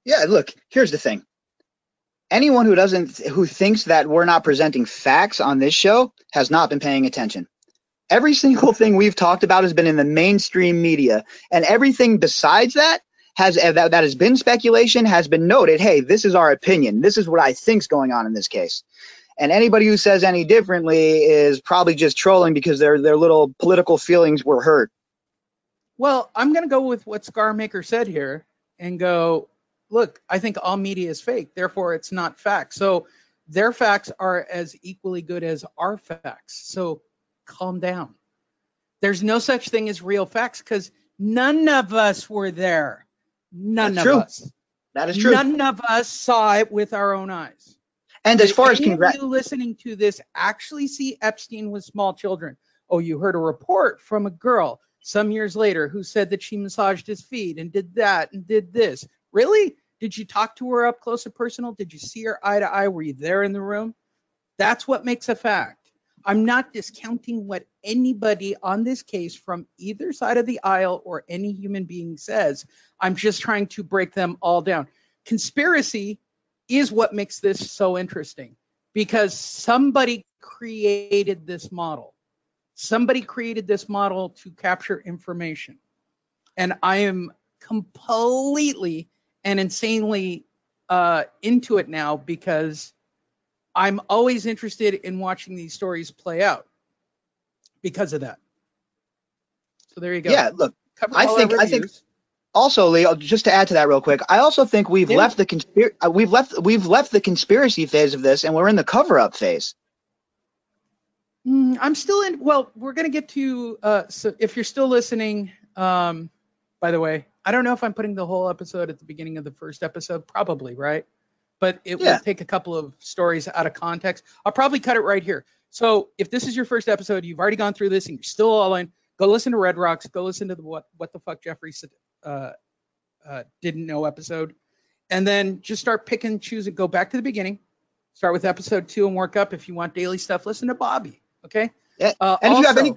Yeah, look, here's the thing. Anyone who thinks that we're not presenting facts on this show has not been paying attention. Every single thing we've talked about has been in the mainstream media, and everything besides that that has been speculation, has been noted. Hey, this is our opinion. This is what I think's going on in this case. And anybody who says any differently is probably just trolling because their little political feelings were hurt. Well, I'm going to go with what Scarmaker said here and go, look, I think all media is fake, therefore it's not fact. So their facts are as equally good as our facts. So calm down. There's no such thing as real facts because none of us were there. None of us. That is true. None of us saw it with our own eyes. And as far as any of you listening to this actually see Epstein with small children? Oh, you heard a report from a girl some years later who said that she massaged his feet and did that and did this. Really? Did you talk to her up close and personal? Did you see her eye to eye? Were you there in the room? That's what makes a fact. I'm not discounting what anybody on this case from either side of the aisle or any human being says. I'm just trying to break them all down. Conspiracy is what makes this so interesting because somebody created this model. Somebody created this model to capture information. And I am completely and insanely into it now because I'm always interested in watching these stories play out because of that. So there you go. Yeah, look, I think also, Lee, just to add to that real quick, I also think we've left the conspiracy phase of this and we're in the cover-up phase. I'm still in. Well, we're going to get to. So if you're still listening, by the way, I don't know if I'm putting the whole episode at the beginning of the first episode. Probably, right? But it will take a couple of stories out of context. I'll probably cut it right here. So if this is your first episode, you've already gone through this and you're still all in, go listen to Red Rocks. Go listen to the What the Fuck Jeffrey Didn't Know episode. And then just start picking, choosing, go back to the beginning. Start with episode 2 and work up. If you want daily stuff, listen to Bobby. Okay? Yeah. And if you have any...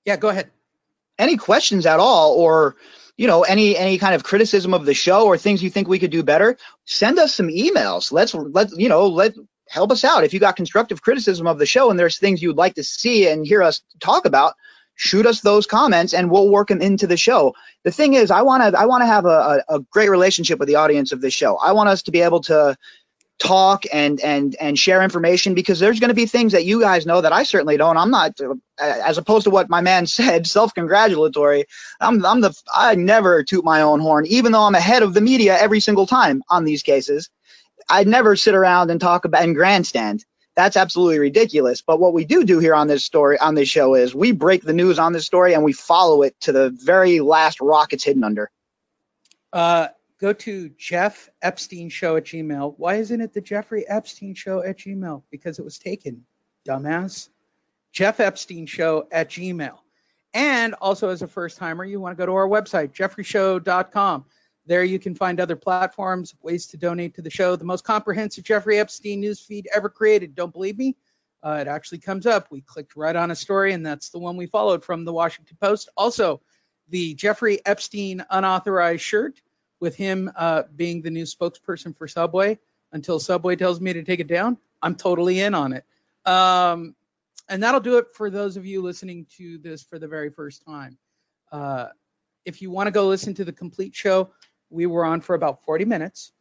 Yeah, go ahead. Any questions at all or... any kind of criticism of the show or things you think we could do better, send us some emails. Help us out. If you got constructive criticism of the show and there's things you'd like to see and hear us talk about, shoot us those comments and we'll work them into the show. The thing is, I want to have a great relationship with the audience of this show. I want us to be able to talk and share information because there's going to be things that you guys know that I certainly don't. I'm not, as opposed to what my man said, self-congratulatory. I never toot my own horn, even though I'm ahead of the media every single time on these cases. I'd never sit around and talk about and grandstand. That's absolutely ridiculous. But what we do here on this show is we break the news on this story and we follow it to the very last rock it's hidden under. Go to Jeff-Epstein-show at Gmail. Why isn't it the Jeffrey-Epstein-show at Gmail? Because it was taken, dumbass. Jeff-Epstein-show at Gmail. And also as a first timer, you want to go to our website, jeffreyshow.com. There you can find other platforms, ways to donate to the show. The most comprehensive Jeffrey Epstein newsfeed ever created. Don't believe me? It actually comes up. We clicked right on a story, and that's the one we followed from the Washington Post. Also, the Jeffrey Epstein unauthorized shirt with him being the new spokesperson for Subway until Subway tells me to take it down. I'm totally in on it. And that'll do it for those of you listening to this for the very first time. If you want to go listen to the complete show, we were on for about 40 minutes.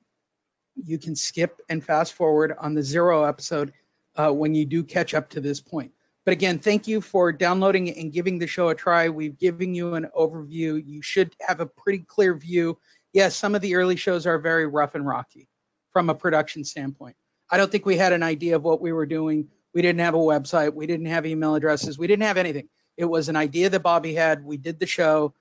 You can skip and fast forward on the 0 episode when you do catch up to this point. But again, thank you for downloading and giving the show a try. We've given you an overview. You should have a pretty clear view. Yes, some of the early shows are very rough and rocky from a production standpoint. I don't think we had an idea of what we were doing. We didn't have a website. We didn't have email addresses. We didn't have anything. It was an idea that Bobby had. We did the show.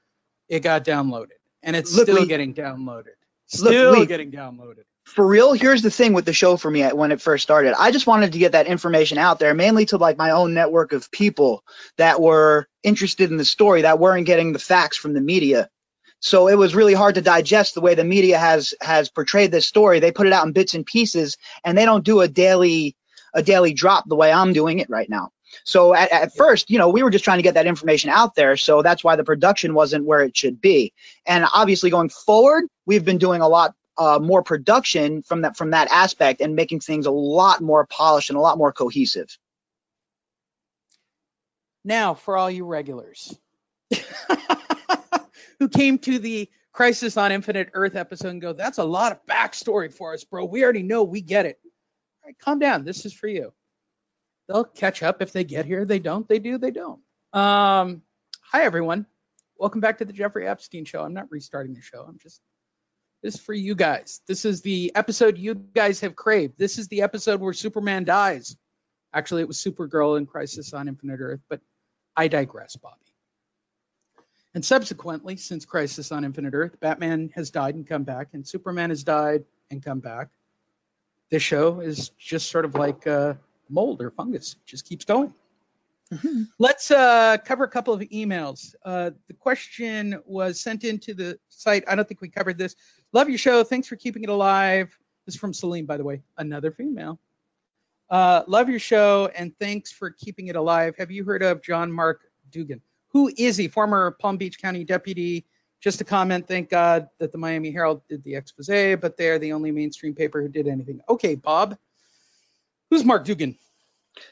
It got downloaded. And it's still getting downloaded. Getting downloaded. For real, here's the thing with the show for me when it first started. I just wanted to get that information out there, mainly to like my own network of people that were interested in the story, that weren't getting the facts from the media. So it was really hard to digest the way the media has portrayed this story. They put it out in bits and pieces, and they don't do a daily drop the way I'm doing it right now. So at first, we were just trying to get that information out there. So that's why the production wasn't where it should be. And obviously going forward, we've been doing a lot more production from that aspect and making things a lot more polished and a lot more cohesive. Now, for all you regulars who came to the Crisis on Infinite Earth episode and go, that's a lot of backstory for us, bro. We already know. We get it. All right, calm down. This is for you. They'll catch up if they get here. They don't. They do. They don't. Hi, everyone. Welcome back to the Jeffrey Epstein Show. I'm not restarting the show. This is for you guys. This is the episode you guys have craved. This is the episode where Superman dies. Actually, it was Supergirl in Crisis on Infinite Earth, but I digress, Bobby. And subsequently, since Crisis on Infinite Earth, Batman has died and come back, and Superman has died and come back. This show is just sort of like mold or fungus. It just keeps going. Mm-hmm. Let's cover a couple of emails. The question was sent into the site. I don't think we covered this. Love your show. Thanks for keeping it alive. This is from Celine, by the way, another female. Love your show, and thanks for keeping it alive. Have you heard of John Mark Dugan? Who is he? Former Palm Beach County deputy. Just a comment, thank God that the Miami Herald did the expose, but they're the only mainstream paper who did anything. Okay, Bob. Who's Mark Dugan?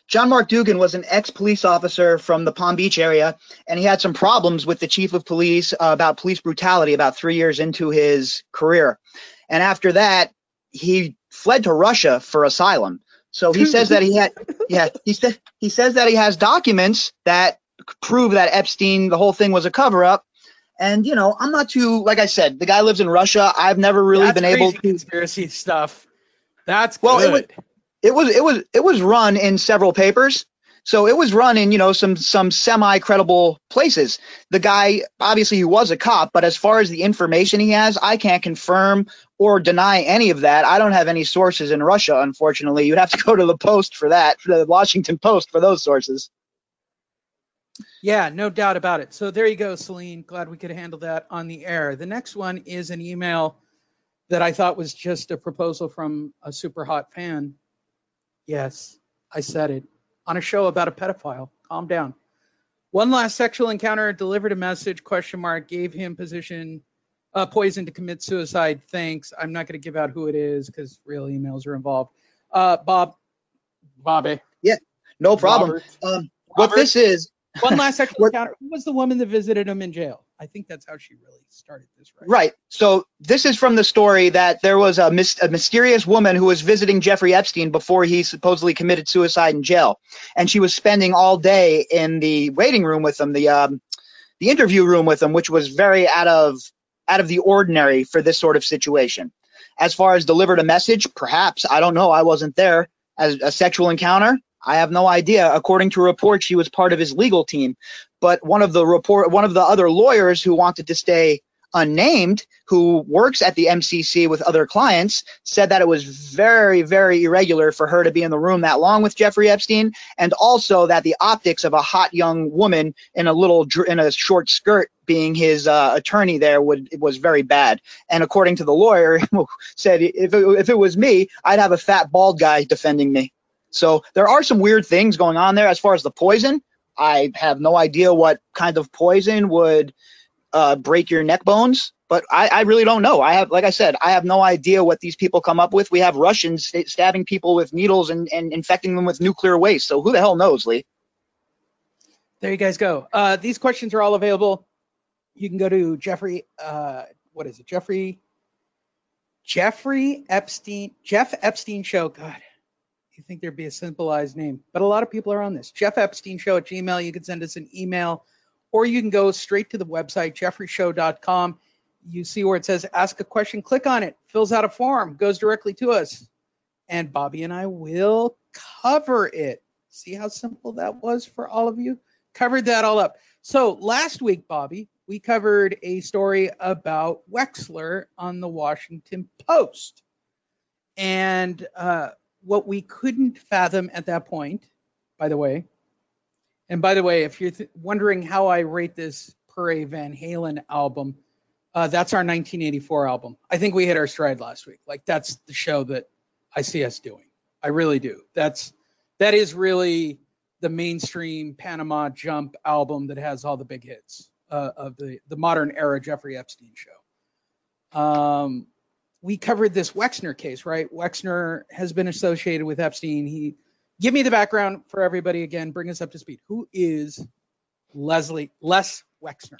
John Mark Dugan was an ex-police officer from the Palm Beach area, and he had some problems with the chief of police about police brutality about 3 years into his career. And after that, he fled to Russia for asylum. So he says that he says that he has documents that prove that Epstein, the whole thing was a cover-up. And, you know, I'm not too, like I said, the guy lives in Russia. I've never really been able to. Conspiracy stuff. That's well, good. It was run in several papers. So it was run in, you know, some semi-credible places. The guy, obviously he was a cop, but as far as the information he has, I can't confirm or deny any of that. I don't have any sources in Russia, unfortunately. You'd have to go to the Post for that, for the Washington Post for those sources. Yeah, no doubt about it. So there you go, Celine. Glad we could handle that on the air. The next one is an email that I thought was just a proposal from a super hot fan. Yes, I said it. On a show about a pedophile. Calm down. One last sexual encounter, delivered a message, ? Gave him poison to commit suicide. Thanks. I'm not going to give out who it is because real emails are involved. Bobby. Yeah, no problem. What this is. One last sexual encounter. Who was the woman that visited him in jail? I think that's how she really started this, right? Right. So this is from the story that there was a mysterious woman who was visiting Jeffrey Epstein before he supposedly committed suicide in jail. And she was spending all day in the waiting room with him, the interview room with him, which was very out of the ordinary for this sort of situation. As far as delivered a message, perhaps, I don't know. I wasn't there. As a sexual encounter, I have no idea. According to a report, she was part of his legal team. But one of the other lawyers who wanted to stay unnamed, who works at the MCC with other clients, said that it was very, very irregular for her to be in the room that long with Jeffrey Epstein, and also that the optics of a hot young woman in a short skirt being his attorney there was very bad. And according to the lawyer, said if it was me, I'd have a fat bald guy defending me. So there are some weird things going on there. As far as the poison, I have no idea what kind of poison would break your neck bones, but I really don't know. Like I said, I have no idea what these people come up with. We have Russians stabbing people with needles and infecting them with nuclear waste. So who the hell knows, Lee? There you guys go. These questions are all available. You can go to Jeff Epstein Show. God. You think there'd be a simplified name, but a lot of people are on this. Jeff-Epstein-show at Gmail. You can send us an email, or you can go straight to the website, jefferyshow.com. You see where it says ask a question, click on it, fills out a form, goes directly to us, and Bobby and I will cover it. See how simple that was for all of you? Covered that all up. So last week, Bobby, we covered a story about Wexler on the Washington Post. And what we couldn't fathom at that point, by the way, if you're wondering how I rate this per a Van Halen album, that's our 1984 album. I think we hit our stride last week. Like, that's the show that I see us doing. I really do. That is really the mainstream Panama Jump album that has all the big hits of the modern era Jeffrey Epstein show. We covered this Wexner case, right? Wexner has been associated with Epstein. Give me the background for everybody again. Bring us up to speed. Who is Les Wexner?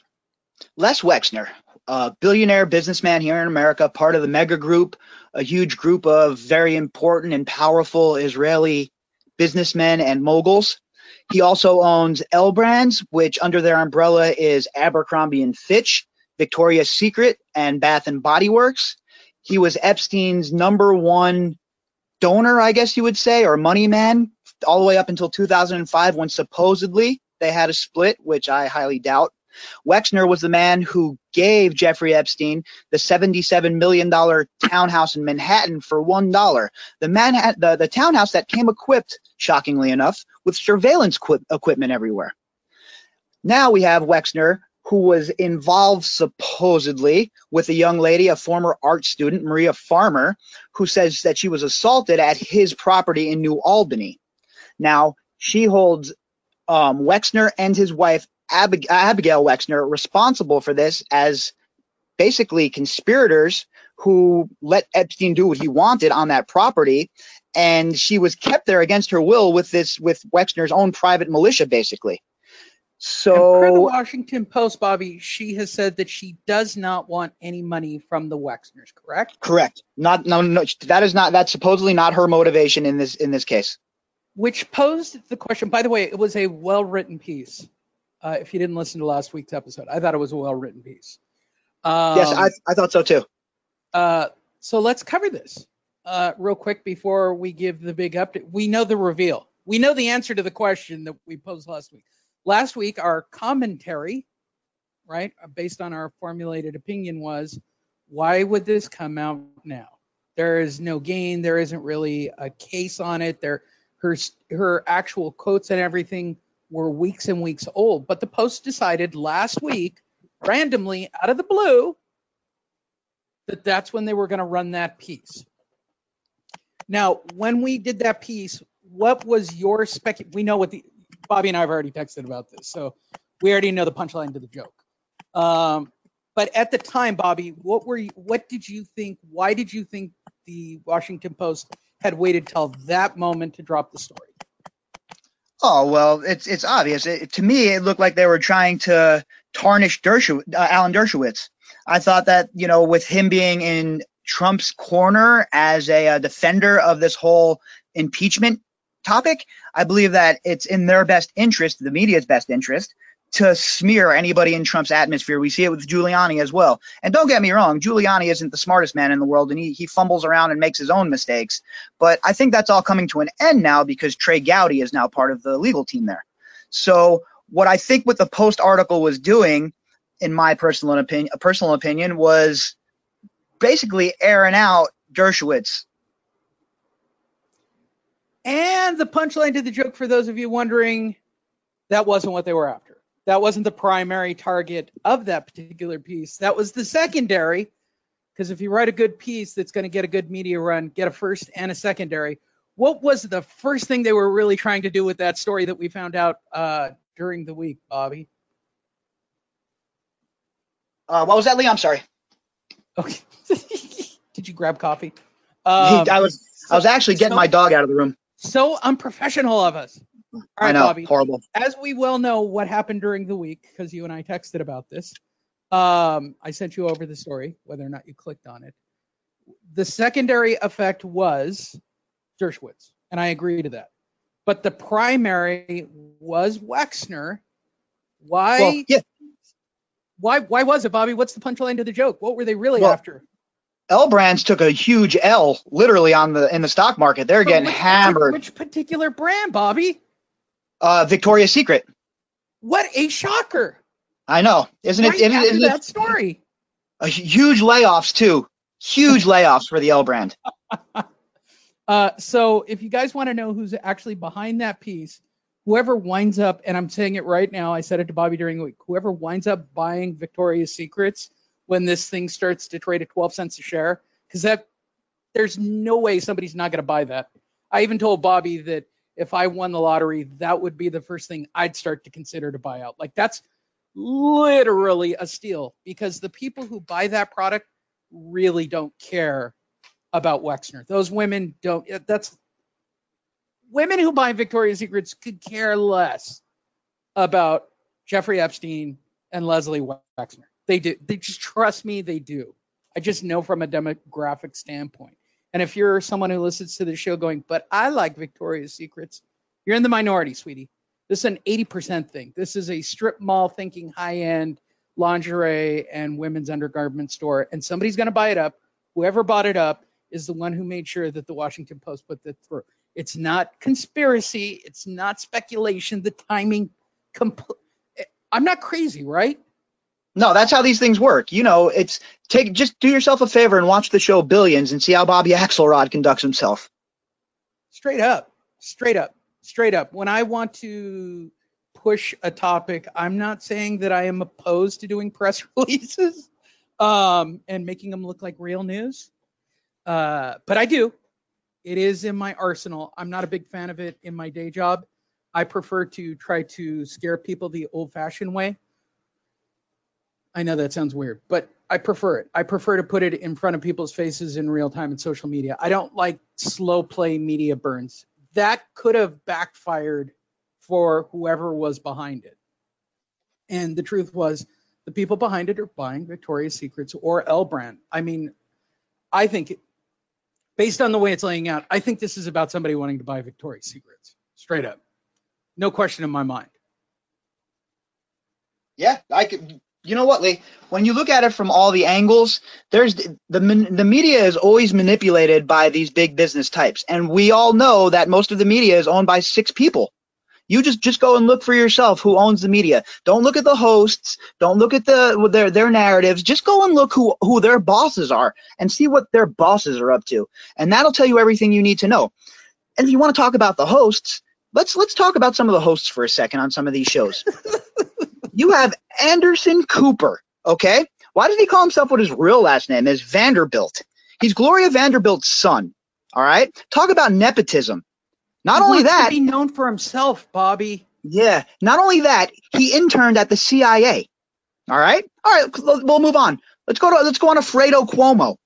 Les Wexner, a billionaire businessman here in America, part of the Mega Group, a huge group of very important and powerful Israeli businessmen and moguls. He also owns L Brands, which under their umbrella is Abercrombie & Fitch, Victoria's Secret, and Bath & Body Works. He was Epstein's number one donor, I guess you would say, or money man, all the way up until 2005 when supposedly they had a split, which I highly doubt. Wexner was the man who gave Jeffrey Epstein the $77 million townhouse in Manhattan for $1. The townhouse that came equipped, shockingly enough, with surveillance equipment everywhere. Now we have Wexner, who was involved supposedly with a young lady, a former art student, Maria Farmer, who says that she was assaulted at his property in New Albany. Now, she holds Wexner and his wife, Abigail Wexner, responsible for this as basically conspirators who let Epstein do what he wanted on that property. And she was kept there against her will with Wexner's own private militia, basically. So, and per the Washington Post, Bobby, she has said that she does not want any money from the Wexners, correct? Correct. No, that's supposedly not her motivation in this case. Which posed the question, by the way, it was a well-written piece. If you didn't listen to last week's episode, I thought it was a well-written piece. Yes, I thought so too. So let's cover this real quick before we give the big update. We know the reveal. We know the answer to the question that we posed last week. Last week, our commentary, right, based on our formulated opinion was, why would this come out now? There is no gain. There isn't really a case on it. Her actual quotes and everything were weeks and weeks old. But the Post decided last week, randomly, out of the blue, that that's when they were going to run that piece. Now, when we did that piece, what was your we know what Bobby and I have already texted about this, so we already know the punchline to the joke. But at the time, Bobby, what did you think? Why did you think the Washington Post had waited till that moment to drop the story? Oh, well, it's obvious. To me, it looked like they were trying to tarnish Alan Dershowitz. I thought that, with him being in Trump's corner as a defender of this whole impeachment topic, I believe that it's in their best interest, the media's best interest, to smear anybody in Trump's atmosphere. We see it with Giuliani as well. And don't get me wrong, Giuliani isn't the smartest man in the world, and he fumbles around and makes his own mistakes. But I think that's all coming to an end now because Trey Gowdy is now part of the legal team there. So what I think what the Post article was doing, in my personal opinion, was basically airing out Dershowitz. And the punchline to the joke, for those of you wondering, that wasn't what they were after. That wasn't the primary target of that particular piece. That was the secondary, because if you write a good piece that's going to get a good media run, get a first and a secondary. What was the first thing they were really trying to do with that story that we found out during the week, Bobby? What was that, Lee? I'm sorry. Okay. Did you grab coffee? I was actually getting my dog out of the room. So unprofessional of us. All right, I know, Bobby. horrible. As we well know what happened during the week, because you and I texted about this, I sent you over the story, whether or not you clicked on it. The secondary effect was Dershowitz, and I agree to that. But the primary was Wexner. Why? Well, yeah. Why was it, Bobby? What's the punchline to the joke? What were they really after? L Brands took a huge L, literally in the stock market. They're getting hammered. Which particular brand, Bobby? Victoria's Secret. What a shocker! I know, isn't it? Isn't that story? Huge layoffs too. Huge layoffs for the L brand. So if you guys want to know who's actually behind that piece, whoever winds up, and I'm saying it right now, I said it to Bobby during the week, whoever winds up buying Victoria's Secrets when this thing starts to trade at 12 cents a share, because there's no way somebody's not going to buy that. I even told Bobby that if I won the lottery, that would be the first thing I'd start to consider to buy out. Like, that's literally a steal, because the people who buy that product really don't care about Wexner. Those women don't. Women who buy Victoria's Secrets could care less about Jeffrey Epstein and Leslie Wexner. They do. They just trust me. They do. I just know from a demographic standpoint. And if you're someone who listens to the show going, but I like Victoria's Secrets, you're in the minority, sweetie. This is an 80% thing. This is a strip mall thinking high-end lingerie and women's undergarment store, and somebody's going to buy it up Whoever bought it up is the one who made sure that the Washington Post put that through. It's not conspiracy. It's not speculation. The timing, I'm not crazy, right? No, that's how these things work. Just do yourself a favor and watch the show Billions and see how Bobby Axelrod conducts himself. Straight up. When I want to push a topic, I'm not saying that I am opposed to doing press releases and making them look like real news. But I do. It is in my arsenal. I'm not a big fan of it in my day job. I prefer to try to scare people the old-fashioned way. I know that sounds weird, but I prefer it. I prefer to put it in front of people's faces in real time in social media. I don't like slow play media burns. That could have backfired for whoever was behind it. And the truth was, the people behind it are buying Victoria's Secrets or L Brand. I mean, I think, based on the way it's laying out, I think this is about somebody wanting to buy Victoria's Secrets. Straight up. No question in my mind. Yeah, you know what, Lee? When you look at it from all the angles, there's the media is always manipulated by these big business types, and we all know that most of the media is owned by 6 people. You just go and look for yourself who owns the media. Don't look at the hosts. Don't look at their narratives. Just go and look who their bosses are and see what their bosses are up to, and that'll tell you everything you need to know. And if you want to talk about the hosts, let's talk about some of the hosts for a second on some of these shows. You have Anderson Cooper, okay? Why does he call himself what his real last name is? Vanderbilt. He's Gloria Vanderbilt's son, all right? Talk about nepotism. Not only that, he wants to be known for himself, Bobby. Yeah. Not only that, he interned at the CIA. All right. We'll move on. Let's go on to Fredo Cuomo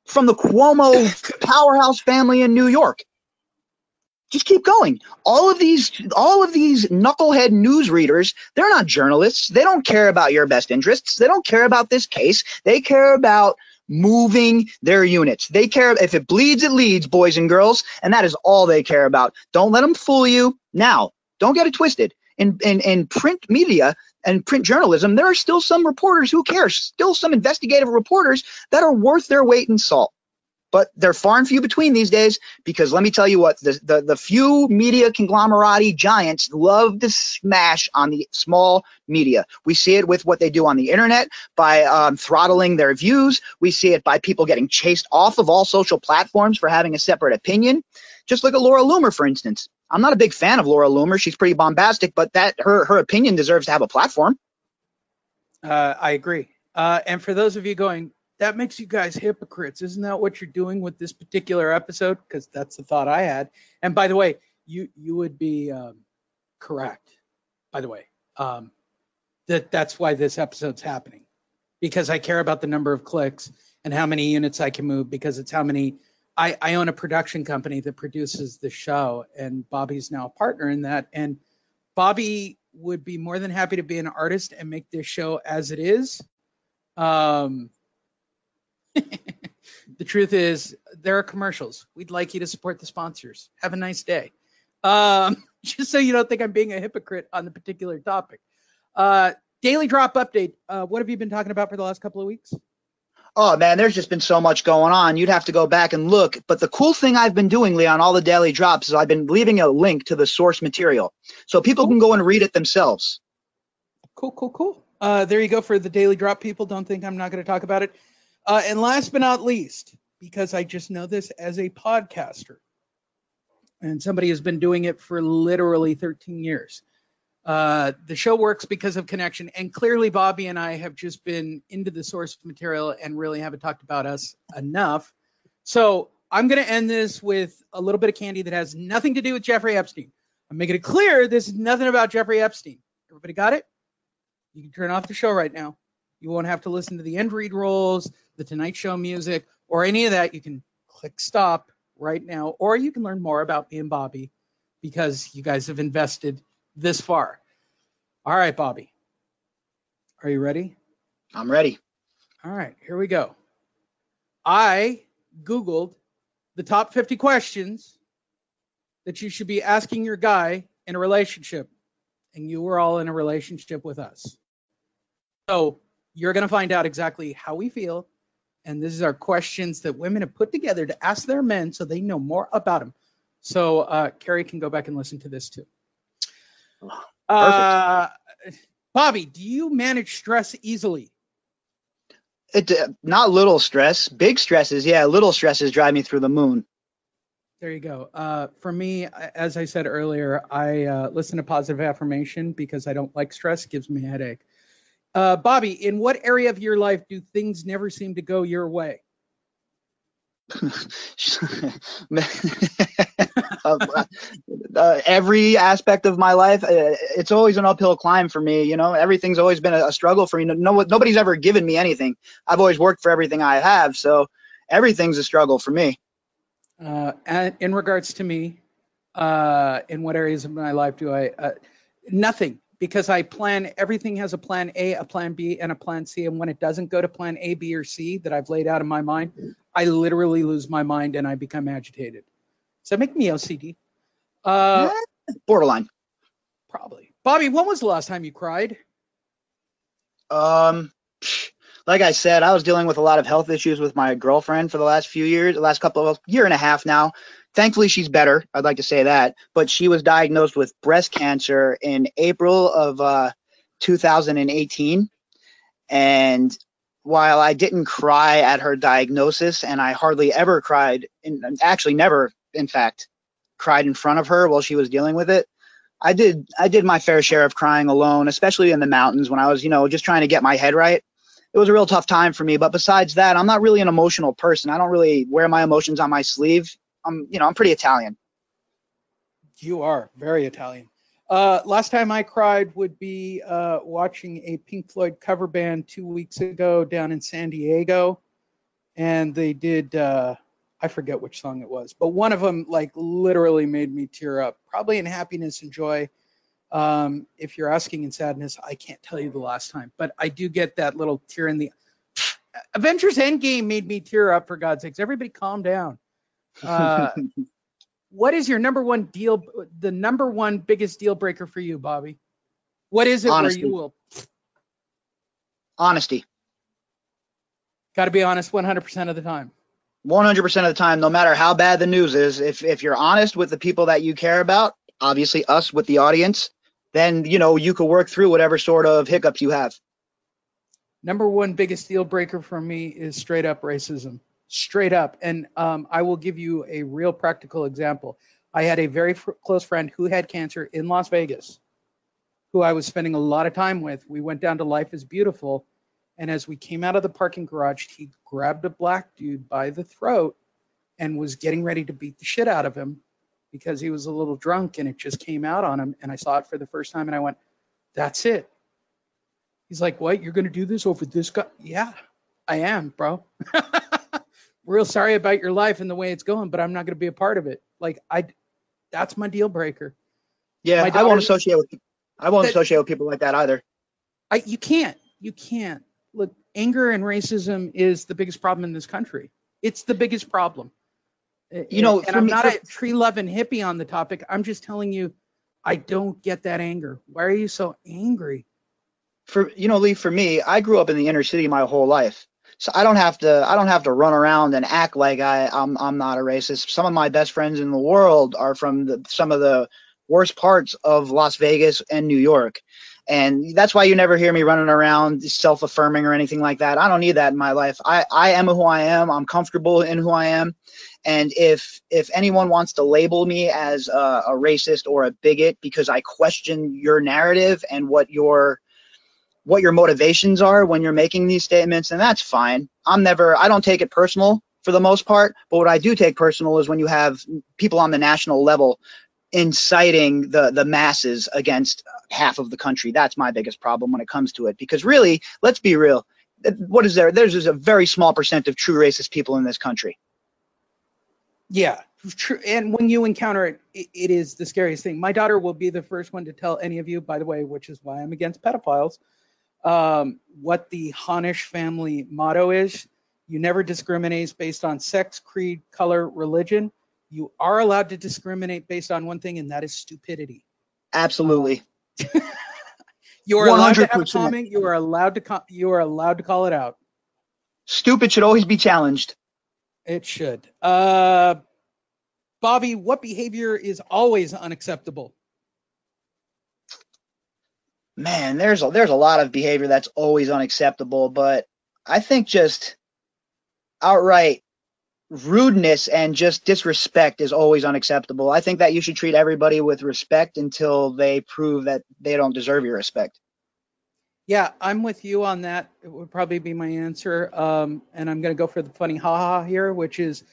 from the Cuomo powerhouse family in New York. Just keep going. All of these knucklehead newsreaders, they're not journalists. They don't care about your best interests. They don't care about this case. They care about moving their units. They care if it bleeds, it leads, boys and girls, and that is all they care about. Don't let them fool you. Now, don't get it twisted. In print media and print journalism, there are still some reporters who care, still some investigative reporters that are worth their weight in salt. But they're far and few between these days, because let me tell you what, the few media conglomerati giants love to smash on the small media. We see it with what they do on the internet by throttling their views. We see it by people getting chased off of all social platforms for having a separate opinion. Just look at Laura Loomer, for instance. I'm not a big fan of Laura Loomer. She's pretty bombastic, but her opinion deserves to have a platform. I agree. And for those of you going, that makes you guys hypocrites. Isn't that what you're doing with this particular episode? Because that's the thought I had. And by the way, you would be correct. By the way, that's why this episode's happening, because I care about the number of clicks and how many units I can move, because it's how many. I own a production company that produces the show, and Bobby's now a partner in that. And Bobby would be more than happy to be an artist and make this show as it is. The truth is, there are commercials. We'd like you to support the sponsors. Have a nice day. Just so you don't think I'm being a hypocrite on the particular topic. Daily Drop update. What have you been talking about for the last couple of weeks? Oh, man, there's just been so much going on. You'd have to go back and look. But the cool thing I've been doing, Lee, on all the daily drops is I've been leaving a link to the source material so people can go and read it themselves. Cool. There you go for the daily drop, people. Don't think I'm not going to talk about it. And last but not least, because I just know this as a podcaster, and somebody has been doing it for literally 13 years. The show works because of connection, and clearly Bobby and I have just been into the source material and really haven't talked about us enough. So I'm going to end this with a little bit of candy that has nothing to do with Jeffrey Epstein. I'm making it clear this is nothing about Jeffrey Epstein. Everybody got it? You can turn off the show right now. You won't have to listen to the end read rolls, the Tonight Show music, or any of that. You can click stop right now, or you can learn more about me and Bobby because you guys have invested this far. All right, Bobby. Are you ready? I'm ready. All right, here we go. I Googled the top 50 questions that you should be asking your guy in a relationship, and you were all in a relationship with us. So you're going to find out exactly how we feel And this is our questions that women have put together to ask their men so they know more about them. So Carrie can go back and listen to this too. Perfect. Bobby, do you manage stress easily? Not little stress, big stresses. Yeah, little stresses drive me through the moon. There you go. For me, as I said earlier, I listen to positive affirmation because I don't like stress. It gives me a headache. Bobby, in what area of your life do things never seem to go your way? Every aspect of my life, it's always an uphill climb for me. Everything's always been a struggle for me. Nobody's ever given me anything. I've always worked for everything I have. So everything's a struggle for me. And in regards to me, in what areas of my life do I? Nothing, because I plan, everything has a plan A, a plan B, and a plan C. And when it doesn't go to plan A, B, or C that I've laid out in my mind, I literally lose my mind and I become agitated. Does that make me OCD? Borderline. Probably. Bobby, when was the last time you cried? Like I said, I was dealing with a lot of health issues with my girlfriend for the last few years, the last year and a half now. Thankfully, she's better. I'd like to say that. But she was diagnosed with breast cancer in April of 2018. And while I didn't cry at her diagnosis, and I hardly ever cried, actually never, in fact, cried in front of her while she was dealing with it, I did my fair share of crying alone, especially in the mountains when I was, just trying to get my head right. It was a real tough time for me. But besides that, I'm not really an emotional person. I don't really wear my emotions on my sleeve. I'm pretty Italian. You are very Italian. Last time I cried would be watching a Pink Floyd cover band 2 weeks ago down in San Diego. And they did, I forget which song it was, but one of them literally made me tear up, probably in happiness and joy. If you're asking in sadness, I can't tell you the last time, but I do get that little tear in the Avengers Endgame made me tear up, for God's sakes. Everybody calm down. What is your the number one biggest deal breaker for you, Bobby? What is it? Honesty. Where you will? Honesty. Got to be honest 100% of the time. 100% of the time, no matter how bad the news is, if you're honest with the people that you care about, obviously us with the audience, then, you could work through whatever sort of hiccups you have. Number one biggest deal breaker for me is straight up racism. Straight up. And I will give you a real practical example. I had a very close friend who had cancer in Las Vegas, who I was spending a lot of time with. We went down to Life is Beautiful. And as we came out of the parking garage, he grabbed a black dude by the throat and was getting ready to beat the shit out of him because he was a little drunk and it just came out on him. And I saw it for the first time and I went, that's it. He's like, what? You're going to do this over this guy? Yeah, I am, bro. Real sorry about your life and the way it's going, but I'm not going to be a part of it. That's my deal breaker. Yeah, I won't associate with people like that either. You can't. Look, anger and racism is the biggest problem in this country. It's the biggest problem. And I'm not a tree-loving hippie on the topic. I'm just telling you, I don't get that anger. Why are you so angry? Lee, for me, I grew up in the inner city my whole life. So I don't have to run around and act like I'm not a racist. Some of my best friends in the world are from some of the worst parts of Las Vegas and New York. And that's why you never hear me running around self-affirming or anything like that. I don't need that in my life. I am who I am. I'm comfortable in who I am. And if anyone wants to label me as a racist or a bigot because I question your narrative and what your motivations are when you're making these statements, and that's fine. I don't take it personal for the most part, but what I do take personal is when you have people on the national level inciting the masses against half of the country. That's my biggest problem when it comes to it, because really, let's be real. What is there? There's just a very small percent of true racist people in this country. Yeah, true. And when you encounter it, it is the scariest thing. My daughter will be the first one to tell any of you, by the way, which is why I'm against pedophiles, what the Hanish family motto is. You never discriminate based on sex, creed, color, religion. You are allowed to discriminate based on one thing, and that is stupidity. Absolutely. You are allowed to have a comment. You are allowed to call it out. Stupid should always be challenged. It should. Bobby, what behavior is always unacceptable? Man, there's a lot of behavior that's always unacceptable, but I think just outright rudeness and just disrespect is always unacceptable. I think that you should treat everybody with respect until they prove that they don't deserve your respect. Yeah, I'm with you on that. It would probably be my answer. And I'm going to go for the funny haha here, which is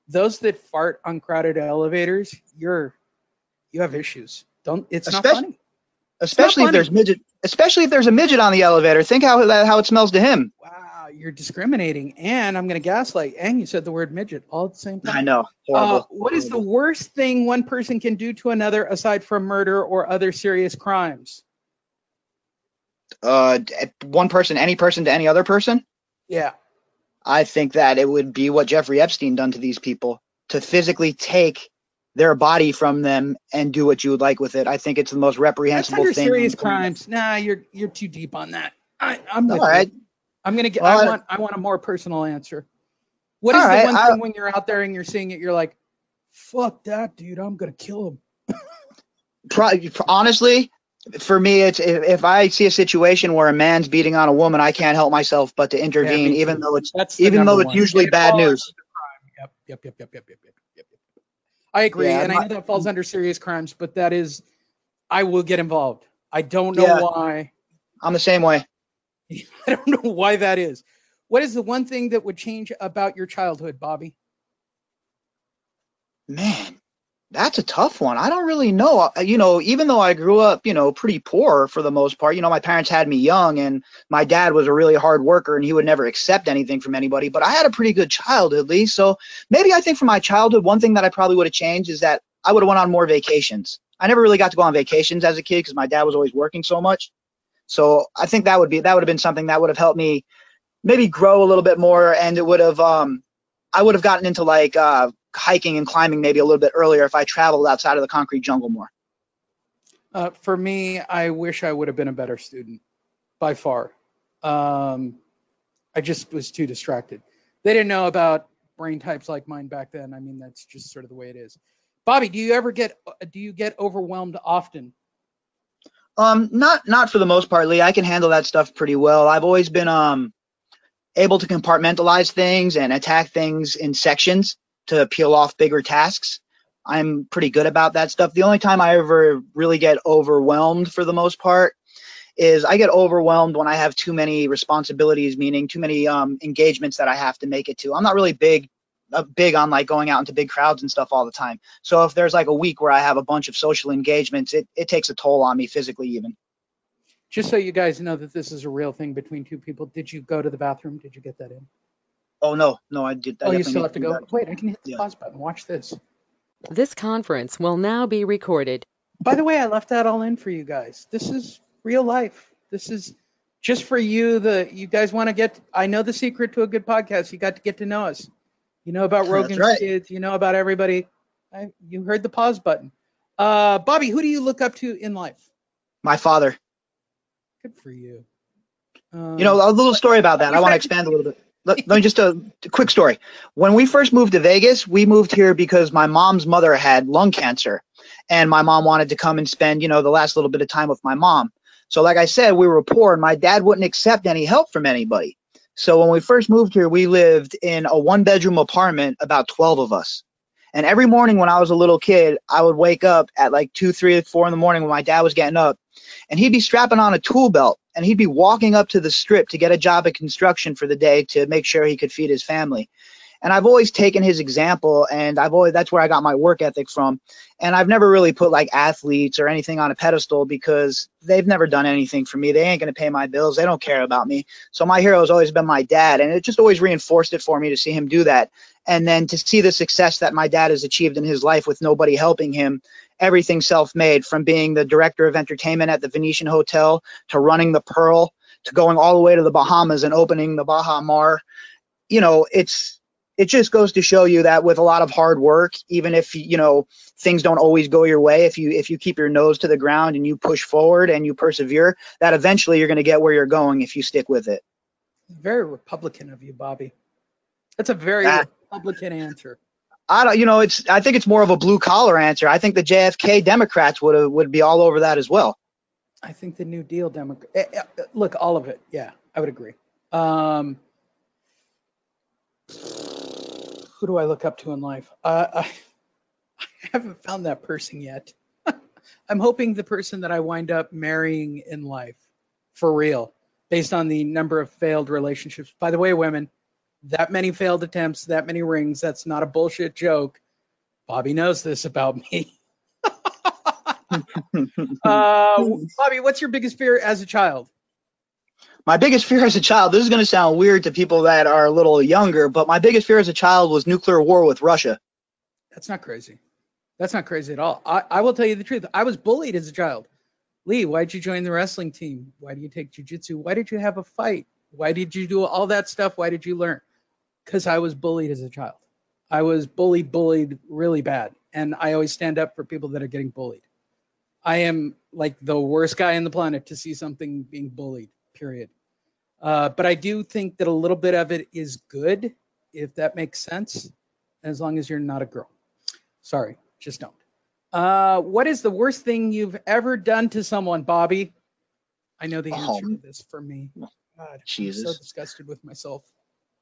those that fart on crowded elevators, you have issues. It's not funny. Especially if there's a midget on the elevator. Think how it smells to him. Wow, you're discriminating. And I'm going to gaslight. And you said the word midget all at the same time. I know. Horrible. What is the worst thing one person can do to another aside from murder or other serious crimes? One person, any person to any other person? Yeah. I think that it would be what Jeffrey Epstein done to these people, to physically take their body from them and do what you would like with it. I think it's the most reprehensible That's thing. Serious crimes. Nah, you're too deep on that. I'm with all right. you. I'm gonna get. I want a more personal answer. What is the one thing when you're out there and you're seeing it, you're like, fuck that dude, I'm gonna kill him. Honestly, for me, it's if I see a situation where a man's beating on a woman, I can't help myself but to intervene, even though it's usually bad news. Yep. I agree, and I know that falls under serious crimes, but I will get involved. I don't know why. I'm the same way. I don't know why that is. What is the one thing that would change about your childhood, Bobby? Man, that's a tough one. I don't really know. Even though I grew up, pretty poor for the most part, my parents had me young, and my dad was a really hard worker and he would never accept anything from anybody, but I had a pretty good childhood, at least. So maybe I think from my childhood, one thing that I probably would have changed is that I would have went on more vacations. I never really got to go on vacations as a kid because my dad was always working so much. So I think that would have been something that would have helped me maybe grow a little bit more, and it would have, I would have gotten into like, hiking and climbing maybe a little bit earlier if I traveled outside of the concrete jungle more. For me, I wish I would have been a better student by far. I just was too distracted. They didn't know about brain types like mine back then. I mean, that's just sort of the way it is. Bobby, do you get overwhelmed often? Not for the most part, Lee. I can handle that stuff pretty well. I've always been able to compartmentalize things and attack things in sections to peel off bigger tasks. I'm pretty good about that stuff. The only time I ever really get overwhelmed for the most part is I get overwhelmed when I have too many responsibilities, meaning too many engagements that I have to make it to. I'm not really big on like going out into big crowds and stuff all the time. So if there's like a week where I have a bunch of social engagements, it takes a toll on me physically even. Just so you guys know that this is a real thing between two people, did you go to the bathroom? Did you get that in? Oh, no, I did. Oh, you still have to go? Wait, I can hit the pause button. Watch this. This conference will now be recorded. By the way, I left that all in for you guys. This is real life. This is just for you. You guys want to get, I know the secret to a good podcast. You got to get to know us. You know about Rogan's kids. You know about everybody. You heard the pause button. Bobby, who do you look up to in life? My father. Good for you. A little story about that. I want to expand a little bit. Let me just a quick story. When we first moved to Vegas, we moved here because my mom's mother had lung cancer, and my mom wanted to come and spend, the last little bit of time with my mom. So like I said, we were poor, and my dad wouldn't accept any help from anybody. So when we first moved here, we lived in a one-bedroom apartment, about 12 of us. And every morning when I was a little kid, I would wake up at like 2, 3, 4 in the morning when my dad was getting up, and he'd be strapping on a tool belt, and he'd be walking up to the strip to get a job at construction for the day to make sure he could feed his family. And I've always taken his example, and that's where I got my work ethic from. And I've never really put like athletes or anything on a pedestal because they've never done anything for me. They ain't going to pay my bills. They don't care about me. So my hero has always been my dad, and it just always reinforced it for me to see him do that. And then to see the success that my dad has achieved in his life with nobody helping him, everything self-made, from being the director of entertainment at the Venetian Hotel to running the Pearl to going all the way to the Bahamas and opening the Baha Mar. It just goes to show you that with a lot of hard work, even if, things don't always go your way, if you keep your nose to the ground and you push forward and you persevere, that eventually you're going to get where you're going if you stick with it. Very Republican of you, Bobby. That's a very Ah, Republican answer. I don't, I think it's more of a blue collar answer. I think the JFK Democrats would be all over that as well. I think the New Deal look, all of it. Yeah, I would agree. Who do I look up to in life? I haven't found that person yet. I'm hoping the person that I wind up marrying in life, for real, based on the number of failed relationships. By the way, women, that many failed attempts, that many rings, that's not a bullshit joke. Bobby knows this about me. Bobby, what's your biggest fear as a child? My biggest fear as a child, this is going to sound weird to people that are a little younger, but my biggest fear as a child was nuclear war with Russia. That's not crazy. That's not crazy at all. I will tell you the truth. I was bullied as a child. Lee, why did you join the wrestling team? Why do you take jiu-jitsu? Why did you have a fight? Why did you do all that stuff? Why did you learn? Because I was bullied as a child. I was bullied really bad. And I always stand up for people that are getting bullied. I am like the worst guy on the planet to see something being bullied, period. But I do think that a little bit of it is good, if that makes sense, as long as you're not a girl. Sorry, just don't. What is the worst thing you've ever done to someone, Bobby? I know the answer to this for me. God, Jesus. I'm so disgusted with myself.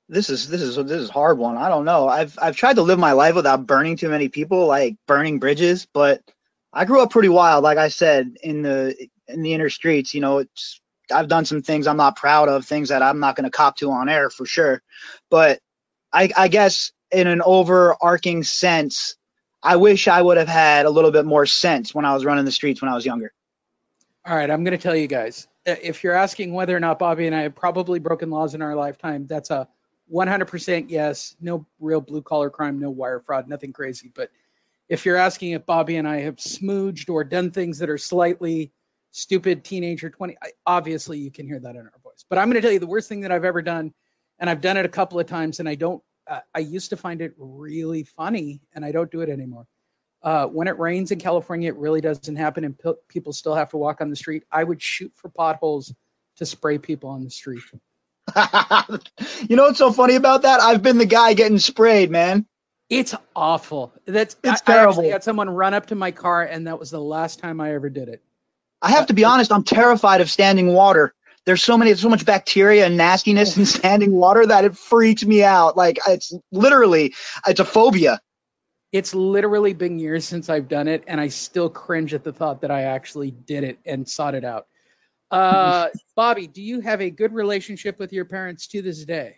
This is a hard one. I don't know. I've tried to live my life without burning too many people, like burning bridges, but I grew up pretty wild, like I said, in the inner streets. I've done some things I'm not proud of, things that I'm not going to cop to on air for sure. But I guess in an overarching sense, I wish I would have had a little bit more sense when I was running the streets when I was younger. All right, I'm going to tell you guys. If you're asking whether or not Bobby and I have probably broken laws in our lifetime, that's a 100% yes. No real blue-collar crime, no wire fraud, nothing crazy. But if you're asking if Bobby and I have smooched or done things that are slightly stupid teenager 20, obviously you can hear that in our voice. But I'm going to tell you the worst thing that I've ever done, and I've done it a couple of times, and I used to find it really funny, and I don't do it anymore. When it rains in California, it really doesn't happen, and people still have to walk on the street. I would shoot for potholes to spray people on the street. You know what's so funny about that? I've been the guy getting sprayed, man. It's awful. It's terrible. I actually had someone run up to my car, and that was the last time I ever did it. I have to be honest, I'm terrified of standing water. There's so much bacteria and nastiness in standing water that it freaks me out. Like it's a phobia. It's literally been years since I've done it, and I still cringe at the thought that I actually did it and sought it out. Bobby, do you have a good relationship with your parents to this day?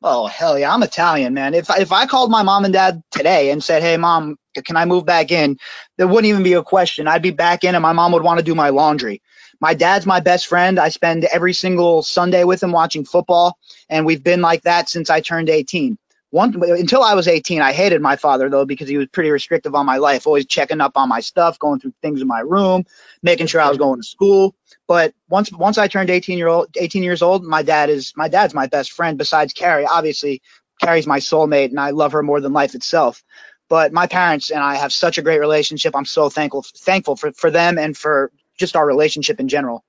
Oh, hell yeah. I'm Italian, man. If I called my mom and dad today and said, hey, Mom, can I move back in? There wouldn't even be a question. I'd be back in and my mom would want to do my laundry. My dad's my best friend. I spend every single Sunday with him watching football, and we've been like that since I turned 18. Until I was 18, I hated my father, though, because he was pretty restrictive on my life, always checking up on my stuff, going through things in my room, making sure I was going to school. But once I turned 18 years old, my dad's my best friend besides Carrie. Obviously, Carrie's my soulmate, and I love her more than life itself. But my parents and I have such a great relationship. I'm so thankful for them and for just our relationship in general.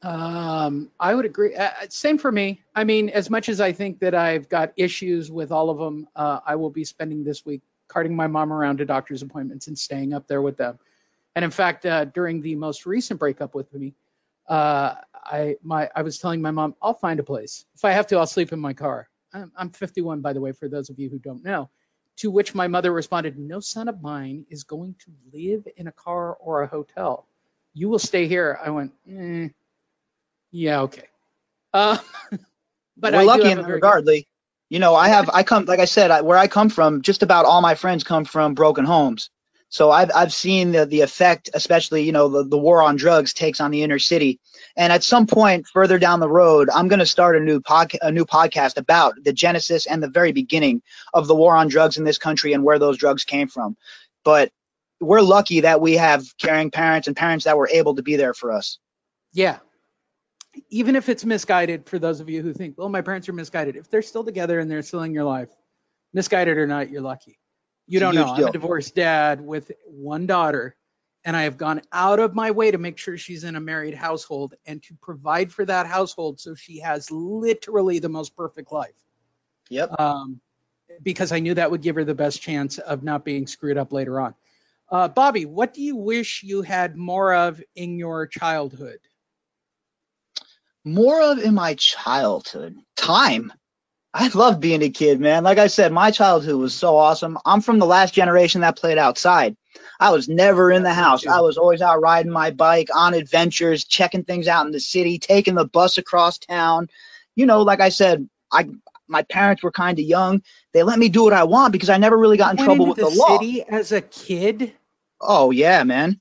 I would agree. Same for me. I mean, as much as I think that I've got issues with all of them, I will be spending this week carting my mom around to doctor's appointments and staying up there with them. And in fact, during the most recent breakup with me, I was telling my mom, I'll find a place. If I have to, I'll sleep in my car. I'm 51, by the way, for those of you who don't know. To which my mother responded, no son of mine is going to live in a car or a hotel. You will stay here. I went, yeah, okay. But we're lucky in that regard, Lee. Like I said, where I come from, just about all my friends come from broken homes. So I've seen the effect, especially, the war on drugs takes on the inner city. And at some point further down the road, I'm going to start a new podcast about the genesis and the very beginning of the war on drugs in this country and where those drugs came from. But we're lucky that we have caring parents and parents that were able to be there for us. Yeah. Even if it's misguided, for those of you who think, well, my parents are misguided, if they're still together and they're still in your life, misguided or not, you're lucky. You don't know. I'm a divorced dad with one daughter, and I have gone out of my way to make sure she's in a married household and to provide for that household so she has literally the most perfect life. Yep. Because I knew that would give her the best chance of not being screwed up later on. Bobby, what do you wish you had more of in your childhood? More of in my childhood? Time. I loved being a kid, man. Like I said, my childhood was so awesome. I'm from the last generation that played outside. I was never in the house. I was always out riding my bike, on adventures, checking things out in the city, taking the bus across town. You know, like I said, my parents were kind of young. They let me do what I want because I never really got in trouble with the law. City as a kid? Oh, yeah, man.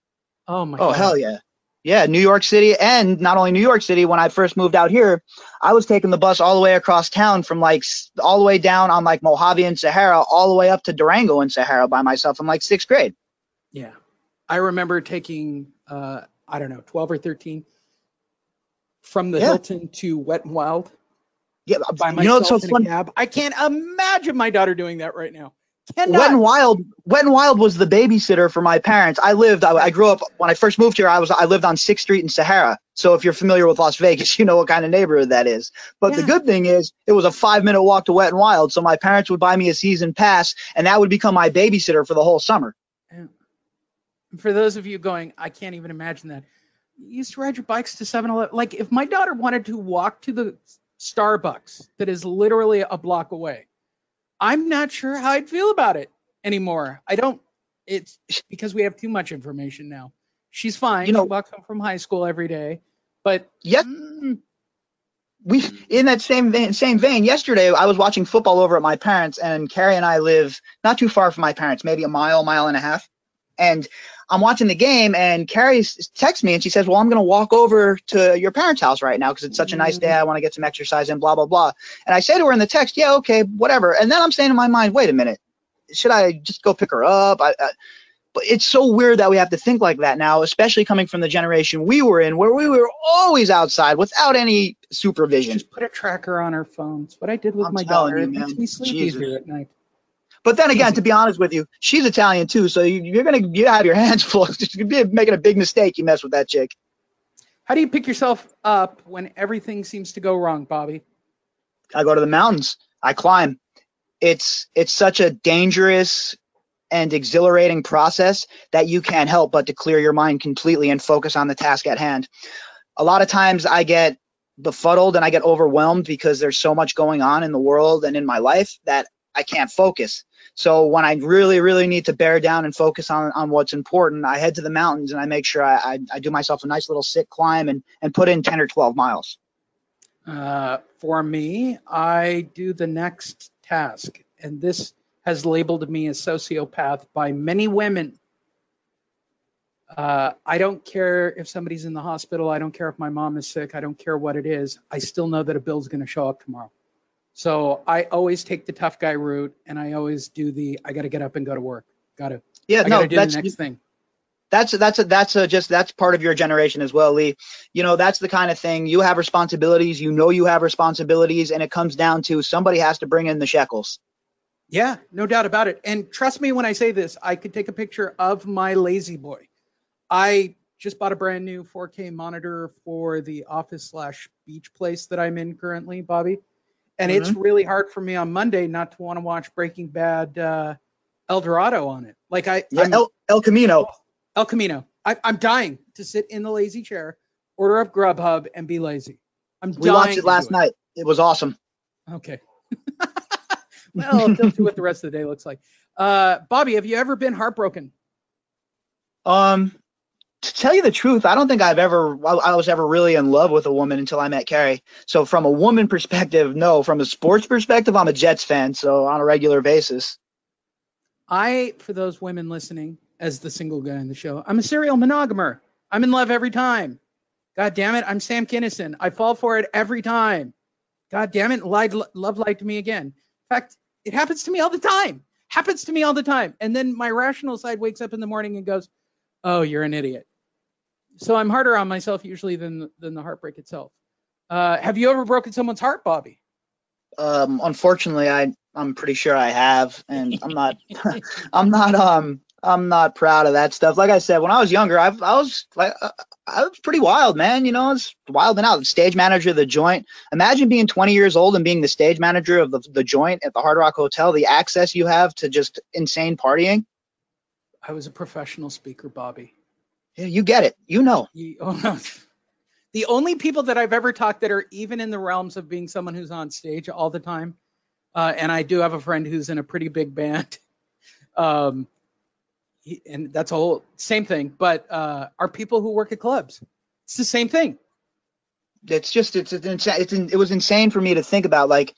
Oh, my God. Oh, hell yeah. Yeah, New York City, and not only New York City. When I first moved out here, I was taking the bus all the way across town from like all the way down on like Mojave and Sahara all the way up to Durango and Sahara by myself in like 6th grade. Yeah. I remember taking, I don't know, 12 or 13 from the Hilton to Wet and Wild. Yeah, by myself in a cab. I can't imagine my daughter doing that right now. Wet and Wild was the babysitter for my parents. I grew up, when I first moved here, I lived on 6th Street in Sahara. So if you're familiar with Las Vegas, you know what kind of neighborhood that is. But the good thing is it was a 5-minute walk to Wet and Wild. So my parents would buy me a season pass, and that would become my babysitter for the whole summer. Yeah. For those of you going, I can't even imagine that. You used to ride your bikes to 7-Eleven. Like if my daughter wanted to walk to the Starbucks that is literally a block away, I'm not sure how I'd feel about it anymore. It's because we have too much information now. She's fine. She walks home from high school every day. But in that same vein, yesterday I was watching football over at my parents', and Carrie and I live not too far from my parents, maybe a mile and a half. And I'm watching the game, and Carrie texts me, and she says, well, I'm going to walk over to your parents' house right now because it's such a nice day. I want to get some exercise in, blah, blah, blah. And I say to her in the text, yeah, okay, whatever. And then I'm saying in my mind, wait a minute, should I just go pick her up? But it's so weird that we have to think like that now, especially coming from the generation we were in, where we were always outside without any supervision. Just put a tracker on our phones. What I did with my daughter, it makes me sleep easier at night. But then again, to be honest with you, she's Italian too, so you have your hands full. You'd be making a big mistake. You mess with that chick. How do you pick yourself up when everything seems to go wrong, Bobby? I go to the mountains. I climb. It's such a dangerous and exhilarating process that you can't help but to clear your mind completely and focus on the task at hand. A lot of times I get befuddled and I get overwhelmed because there's so much going on in the world and in my life that I can't focus. So when I really, really need to bear down and focus on what's important, I head to the mountains and I make sure I do myself a nice little sit climb and put in 10 or 12 miles. For me, I do the next task, and this has labeled me a sociopath by many women. I don't care if somebody's in the hospital. I don't care if my mom is sick. I don't care what it is. I still know that a bill's going to show up tomorrow. So I always take the tough guy route, and I always do I got to get up and go to work. I got to do the next thing. That's part of your generation as well, Lee. You know, that's the kind of thing. You have responsibilities. You know you have responsibilities, and it comes down to somebody has to bring in the shekels. Yeah, no doubt about it. And trust me when I say this, I could take a picture of my lazy boy. I just bought a brand new 4K monitor for the office/beach place that I'm in currently, Bobby. And it's really hard for me on Monday not to want to watch Breaking Bad El Dorado on it. Like El Camino. El Camino. I'm dying to sit in the lazy chair, order up Grubhub, and be lazy. We watched it last night. It was awesome. Okay. Well, I'll tell you what the rest of the day looks like. Bobby, have you ever been heartbroken? To tell you the truth, I don't think I was ever really in love with a woman until I met Carrie. So from a woman perspective, no. From a sports perspective, I'm a Jets fan, so on a regular basis. For those women listening, as the single guy in the show, I'm a serial monogamer. I'm in love every time. God damn it, I'm Sam Kinison. I fall for it every time. God damn it, love lied to me again. In fact, it happens to me all the time. And then my rational side wakes up in the morning and goes, oh, you're an idiot. So I'm harder on myself usually than the heartbreak itself. Have you ever broken someone's heart, Bobby? Unfortunately, I'm pretty sure I have, and I'm not I'm not proud of that stuff. Like I said, when I was younger, I was pretty wild, man. You know, I was wilding out. Stage manager of the Joint. Imagine being 20 years old and being the stage manager of the Joint at the Hard Rock Hotel. The access you have to just insane partying. I was a professional speaker, Bobby. Yeah, you get it. You know. The only people that I've ever talked that are even in the realms of being someone who's on stage all the time, and I do have a friend who's in a pretty big band, and that's a whole same thing, but are people who work at clubs. It's the same thing. It was insane for me to think about, like,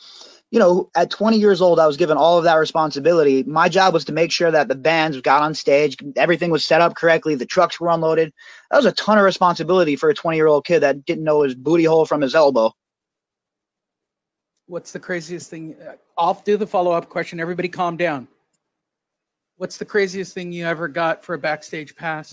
you know, at 20 years old, I was given all of that responsibility. My job was to make sure that the bands got on stage, everything was set up correctly, the trucks were unloaded. That was a ton of responsibility for a 20-year-old kid that didn't know his booty hole from his elbow. What's the craziest thing? I'll do the follow-up question. Everybody calm down. What's the craziest thing you ever got for a backstage pass?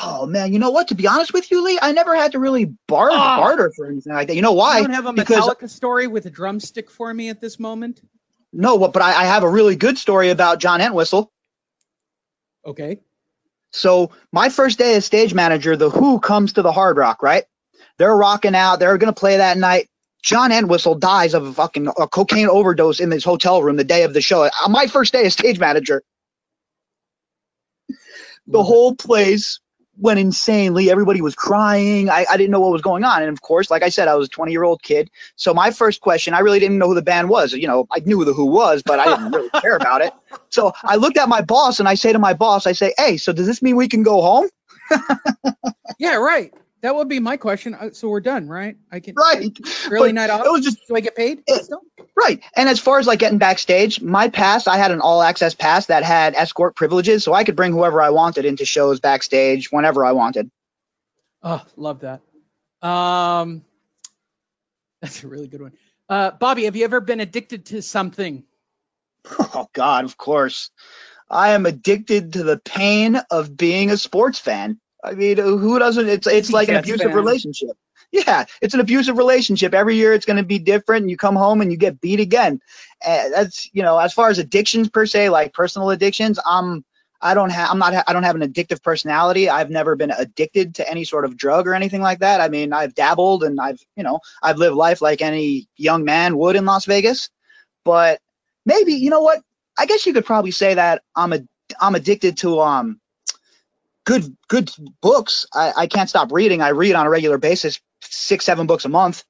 Oh, man, you know what? To be honest with you, Lee, I never had to really barter for anything like that. You know why? You don't have a Metallica story with a drumstick for me at this moment? No, but I have a really good story about John Entwistle. Okay. So my first day as stage manager, The Who comes to the Hard Rock, right? They're rocking out. They're going to play that night. John Entwistle dies of a cocaine overdose in his hotel room the day of the show. My first day as stage manager. The whole place went insanely. Everybody was crying. I didn't know what was going on. And of course, like I said, I was a 20-year-old kid. So my first question, I really didn't know who the band was. You know, I knew who was, but I didn't really care about it. So I looked at my boss and I say to my boss, I say, hey, so does this mean we can go home? Yeah, right. That would be my question. So we're done, right? I can Early night off. It was just, do I get paid? Still? Right. And as far as like getting backstage, my pass, I had an all access pass that had escort privileges, so I could bring whoever I wanted into shows backstage whenever I wanted. Oh, love that. That's a really good one. Bobby, have you ever been addicted to something? Oh God, of course. I am addicted to the pain of being a sports fan. I mean, who doesn't? It's like an abusive relationship. Yeah, it's an abusive relationship. Every year it's going to be different. And you come home and you get beat again. That's, you know, as far as addictions per se, like personal addictions, I don't have an addictive personality. I've never been addicted to any sort of drug or anything like that. I mean, I've dabbled and I've lived life like any young man would in Las Vegas. But maybe, you know what? I guess you could probably say that I'm addicted to good books. I can't stop reading. I read on a regular basis, 6-7 books a month.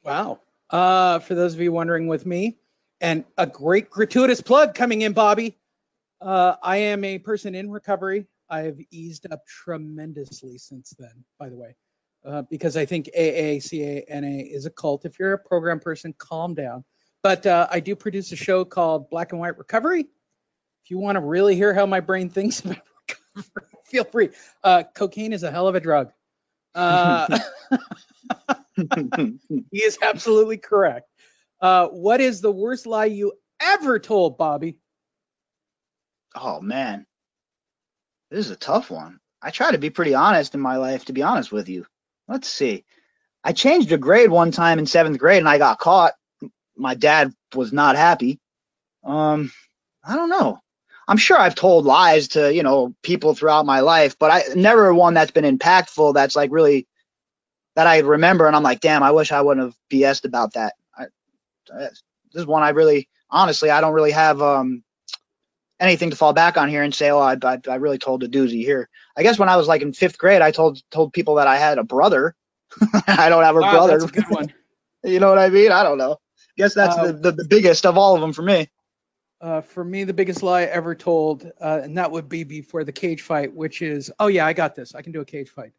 Wow. For those of you wondering with me, and a great gratuitous plug coming in, Bobby. I am a person in recovery. I've eased up tremendously since then, by the way, because I think AACANA is a cult. If you're a program person, calm down. But I do produce a show called Black and White Recovery. If you want to really hear how my brain thinks about recovery, feel free. Cocaine is a hell of a drug. He is absolutely correct. What is the worst lie you ever told, Bobby? Oh, man. This is a tough one. I try to be pretty honest in my life, to be honest with you. Let's see. I changed a grade one time in 7th grade and I got caught. My dad was not happy. I don't know. I'm sure I've told lies to, you know, people throughout my life, but I never one that's been impactful. That's like really that I remember. And I'm like, damn, I wish I wouldn't have BS'd about that. This is one I really, honestly, I don't really have anything to fall back on here and say, oh, I really told a doozy here. I guess when I was like in 5th grade, I told people that I had a brother. I don't have a brother. That's a good one. You know what I mean? I don't know. I guess that's the biggest of all of them for me. For me, the biggest lie ever told, and that would be before the cage fight, which is, oh yeah, I got this. I can do a cage fight.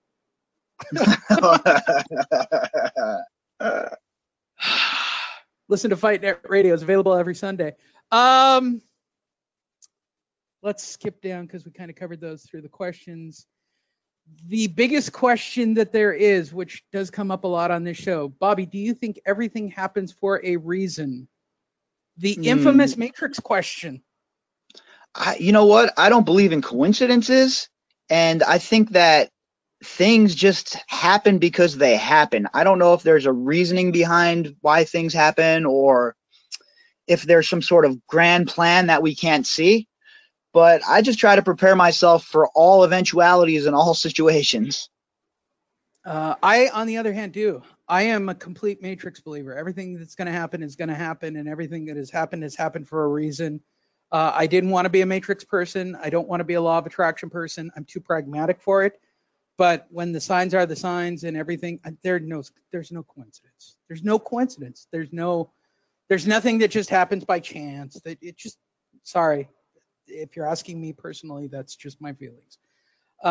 Listen to Fight Net Radio. It's available every Sunday. Let's skip down because we kind of covered those through the questions. The biggest question that there is, which does come up a lot on this show, Bobby, do you think everything happens for a reason? The infamous Matrix question. You know what? I don't believe in coincidences, and I think that things just happen because they happen. I don't know if there's a reasoning behind why things happen, or if there's some sort of grand plan that we can't see. But I just try to prepare myself for all eventualities and all situations. I, on the other hand, do. I am a complete Matrix believer. Everything that's going to happen is going to happen, and everything that has happened for a reason. I didn't want to be a Matrix person. I don't want to be a law of attraction person. I'm too pragmatic for it. But when the signs are the signs and everything, there's no coincidence. There's no coincidence. There's nothing that just happens by chance. That it just, sorry, if you're asking me personally, that's just my feelings. We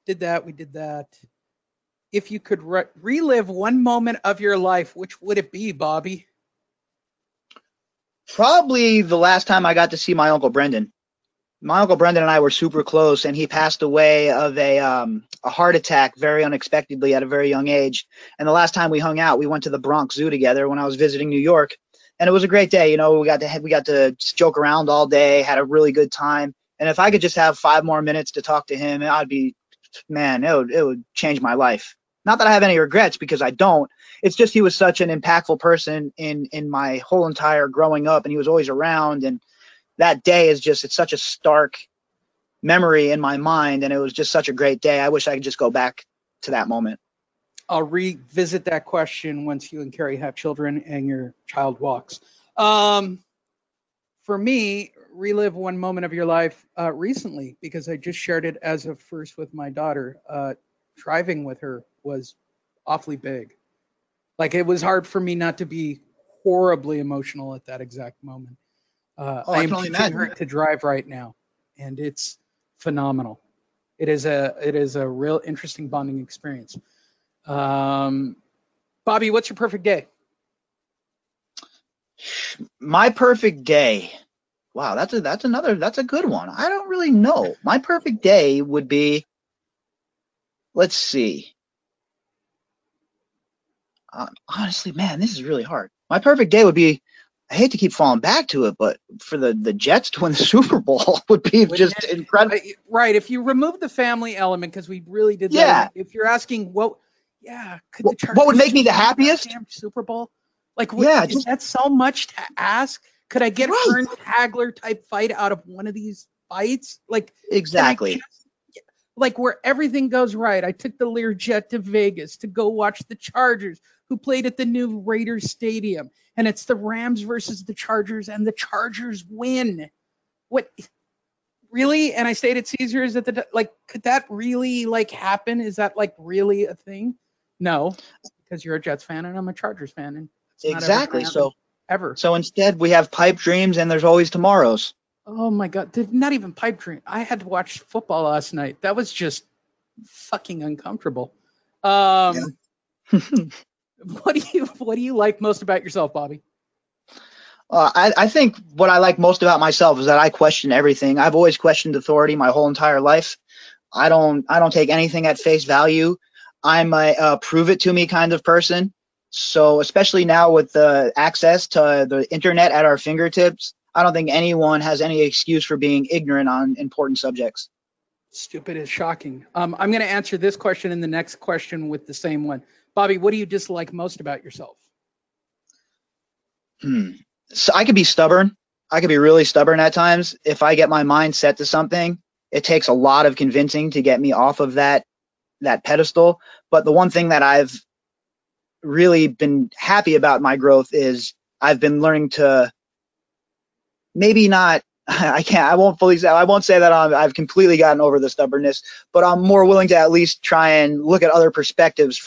did that. If you could relive one moment of your life, which would it be, Bobby? Probably the last time I got to see my Uncle Brendan. My Uncle Brendan and I were super close, and he passed away of a heart attack very unexpectedly at a very young age. And the last time we hung out, we went to the Bronx Zoo together when I was visiting New York, and it was a great day. You know, we got to joke around all day, had a really good time. And if I could just have 5 more minutes to talk to him, it would change my life. Not that I have any regrets, because I don't. It's just he was such an impactful person in my whole entire growing up, and he was always around. And that day it's such a stark memory in my mind, and it was just such a great day. I wish I could just go back to that moment. I'll revisit that question once you and Carrie have children and your child walks. For me, relive one moment of your life recently, because I just shared it as a first with my daughter. Driving with her was awfully big. Like, it was hard for me not to be horribly emotional at that exact moment. I am teaching her to drive right now, and it's phenomenal. It is a real interesting bonding experience. Bobby, what's your perfect day? My perfect day. Wow, that's a good one. I don't really know. My perfect day would be, let's see. Honestly, man, this is really hard. My perfect day would be, I hate to keep falling back to it, but for the Jets to win the Super Bowl would be just incredible. Right. If you remove the family element, because we really did that. Yeah. If you're asking what would make me the happiest? Super Bowl? Like, is that so much to ask? Could I get Hearn Hagler type fight out of one of these fights? Like, exactly. Like, where everything goes right. I took the Learjet to Vegas to go watch the Chargers, who played at the new Raiders Stadium. And it's the Rams versus the Chargers, and the Chargers win. What? Really? And I stayed at Caesars could that really happen? Is that really a thing? No, because you're a Jets fan and I'm a Chargers fan. And exactly. Ever. So instead we have pipe dreams, and there's always tomorrows. Oh my God. Not even pipe dream. I had to watch football last night. That was just fucking uncomfortable. Yeah. What do you like most about yourself, Bobby? I think what I like most about myself is that I question everything. I've always questioned authority my whole entire life. I don't take anything at face value. I'm a prove it to me kind of person. So especially now with the access to the internet at our fingertips, I don't think anyone has any excuse for being ignorant on important subjects. Stupid is shocking. I'm going to answer this question and the next question with the same one. Bobby, what do you dislike most about yourself? So I could be stubborn. I could be really stubborn at times. If I get my mind set to something, it takes a lot of convincing to get me off of that pedestal. But the one thing that I've really been happy about my growth is I've been learning to maybe not, I won't say that I've completely gotten over the stubbornness, but I'm more willing to at least try and look at other perspectives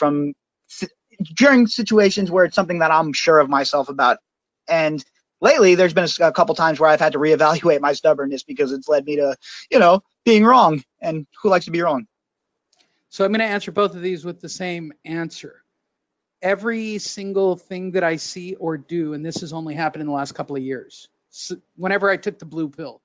during situations where it's something that I'm sure of myself about. And lately there's been a couple times where I've had to reevaluate my stubbornness because it's led me to, being wrong. And who likes to be wrong? So I'm going to answer both of these with the same answer. Every single thing that I see or do, and this has only happened in the last couple of years, so whenever I took the blue pill,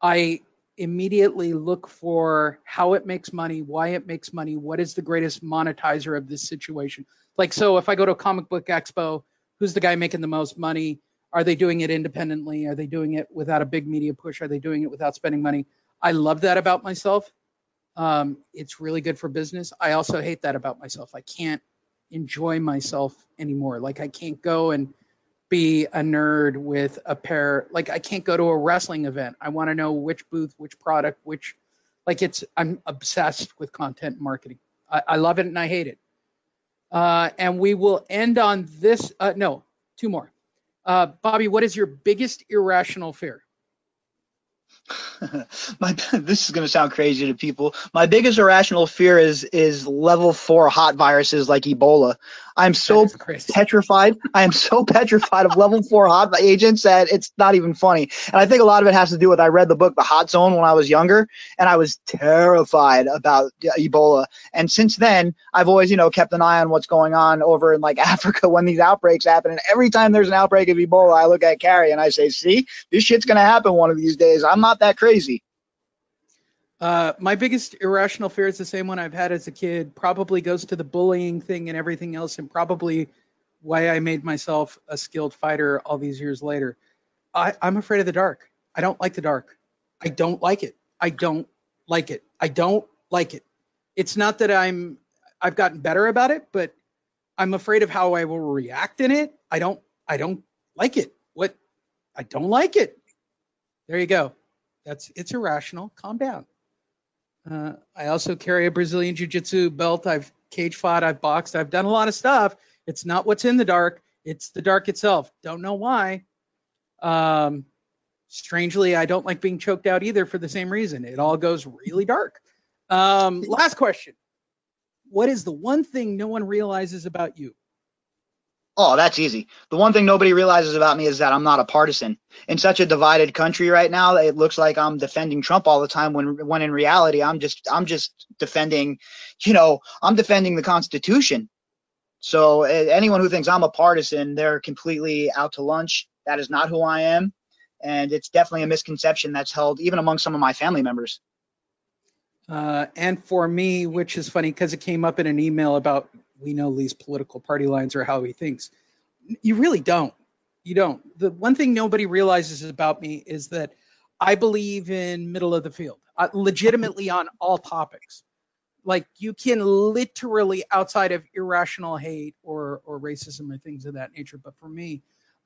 I immediately look for how it makes money, why it makes money, what is the greatest monetizer of this situation. So if I go to a comic book expo, who's the guy making the most money? Are they doing it independently? Are they doing it without a big media push? Are they doing it without spending money? I love that about myself. It's really good for business. I also hate that about myself. I can't enjoy myself anymore. I can't go and be a nerd with a pair. Like, I can't go to a wrestling event. I want to know which booth, which product, I'm obsessed with content marketing. I love it and I hate it. And we will end on this. No, two more. Bobby, what is your biggest irrational fear? This is going to sound crazy to people. My biggest irrational fear is level 4 hot viruses like Ebola. I'm so petrified. I am so petrified of level 4 hot agents that it's not even funny. And I think a lot of it has to do with, I read the book The Hot Zone when I was younger, and I was terrified about Ebola. And since then, I've always, kept an eye on what's going on over in like Africa when these outbreaks happen. And every time there's an outbreak of Ebola, I look at Carrie and I say, see, this shit's going to happen one of these days. I'm not that crazy. My biggest irrational fear is the same one I've had as a kid, probably goes to the bullying thing and everything else, and probably why I made myself a skilled fighter all these years later. I'm afraid of the dark. I don't like the dark. I don't like it. I don't like it. I don't like it. It's not that I've gotten better about it, but I'm afraid of how I will react in it. I don't like it. I don't like it. There you go. It's irrational. Calm down. I also carry a Brazilian Jiu-Jitsu belt. I've cage fought. I've boxed. I've done a lot of stuff. It's not what's in the dark. It's the dark itself. Don't know why. Strangely, I don't like being choked out either for the same reason. It all goes really dark. Last question. What is the one thing no one realizes about you? Oh, that's easy. The one thing nobody realizes about me is that I'm not a partisan. In such a divided country right now, it looks like I'm defending Trump all the time when in reality, I'm just defending, I'm defending the Constitution. So anyone who thinks I'm a partisan, they're completely out to lunch. That is not who I am. And it's definitely a misconception that's held even among some of my family members. And for me, which is funny because it came up in an email about we know Lee's political party lines or how he thinks. You really don't. You don't. The one thing nobody realizes about me is that I believe in middle of the field, legitimately on all topics. Like, you can literally, outside of irrational hate or racism and things of that nature. But for me,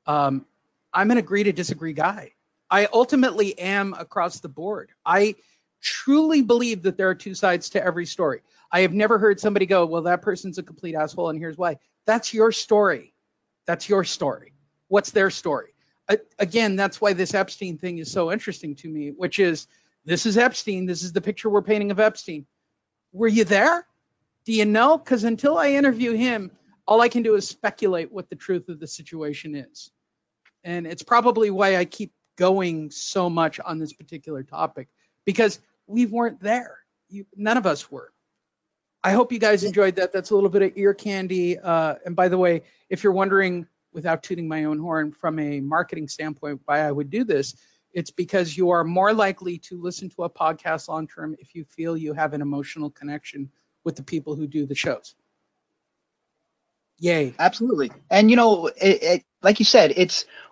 I'm an agree to disagree guy. I ultimately am across the board. I truly believe that there are two sides to every story. I have never heard somebody go, well, that person's a complete asshole and here's why. That's your story. That's your story. What's their story? Again, that's why this Epstein thing is so interesting to me, which is, this is Epstein. This is the picture we're painting of Epstein. Were you there? Do you know? Because until I interview him, all I can do is speculate what the truth of the situation is. And it's probably why I keep going so much on this particular topic, because we weren't there. None of us were. I hope you guys enjoyed that. That's a little bit of ear candy. And by the way, if you're wondering, without tooting my own horn, from a marketing standpoint, why I would do this, it's because you are more likely to listen to a podcast long-term if you feel you have an emotional connection with the people who do the shows. Yay. Absolutely. And, like you said,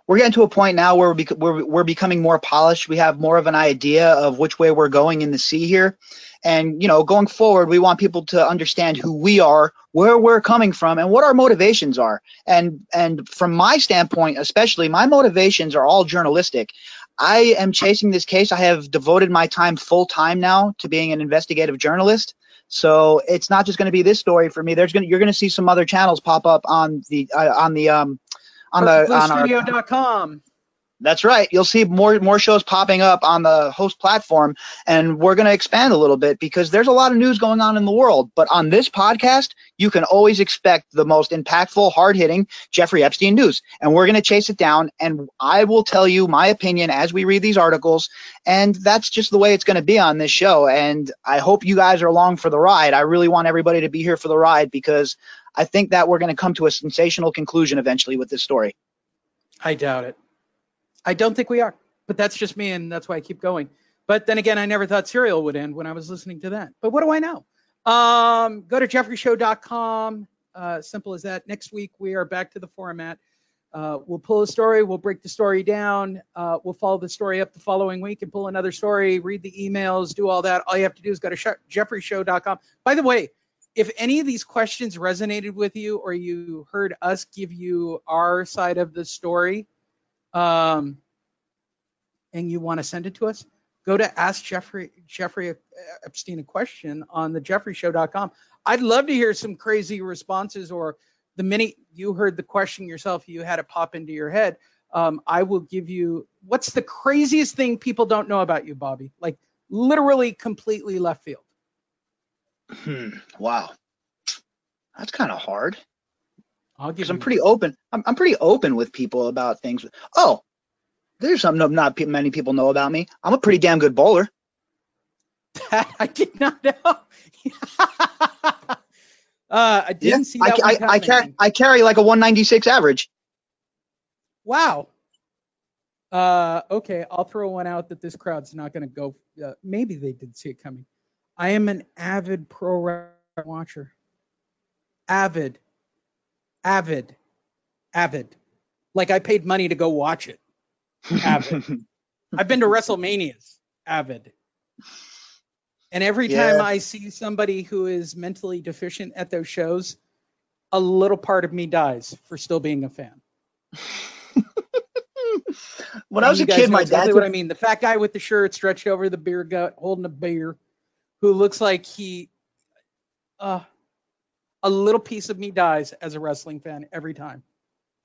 we're getting to a point now where we're becoming more polished. We have more of an idea of which way we're going in the sea here. And, going forward, we want people to understand who we are, where we're coming from, and what our motivations are. And from my standpoint, especially, my motivations are all journalistic. I am chasing this case. I have devoted my time full time now to being an investigative journalist. So it's not just going to be this story for me. You're going to see some other channels pop up on Studio.com. That's right. You'll see more shows popping up on the host platform, and we're going to expand a little bit because there's a lot of news going on in the world. But on this podcast, you can always expect the most impactful, hard-hitting Jeffrey Epstein news, and we're going to chase it down, and I will tell you my opinion as we read these articles, and that's just the way it's going to be on this show. And I hope you guys are along for the ride. I really want everybody to be here for the ride because I think that we're going to come to a sensational conclusion eventually with this story. I doubt it. I don't think we are, but that's just me, and that's why I keep going. But then again, I never thought Serial would end when I was listening to that. But what do I know? Go to jefferyshow.com. Simple as that. Next week, we are back to the format. We'll pull a story. We'll break the story down. We'll follow the story up the following week and pull another story, read the emails, do all that. All you have to do is go to jefferyshow.com. By the way, if any of these questions resonated with you, or you heard us give you our side of the story, and you want to send it to us, go to Ask Jeffrey Epstein a question on the-jeffery-show.com. I'd love to hear some crazy responses, or the minute you heard the question yourself, you had it pop into your head. I will give you, what's the craziest thing people don't know about you, Bobby? Like literally completely left field. Wow. That's kind of hard. Because I'm pretty open. I'm pretty open with people about things. Oh, there's something not many people know about me. I'm a pretty damn good bowler. That I did not know. I didn't see that. I carry like a 196 average. Wow. Okay, I'll throw one out that this crowd's not going to go. Maybe they did see it coming. I am an avid pro wrestling watcher. Avid. Like I paid money to go watch it. Avid. I've been to WrestleManias. Avid. And every time I see somebody who is mentally deficient at those shows, a little part of me dies for still being a fan. When I was a kid, my dad. What I mean, the fat guy with the shirt stretched over the beer gut, holding a beer, who looks like he, a little piece of me dies as a wrestling fan every time.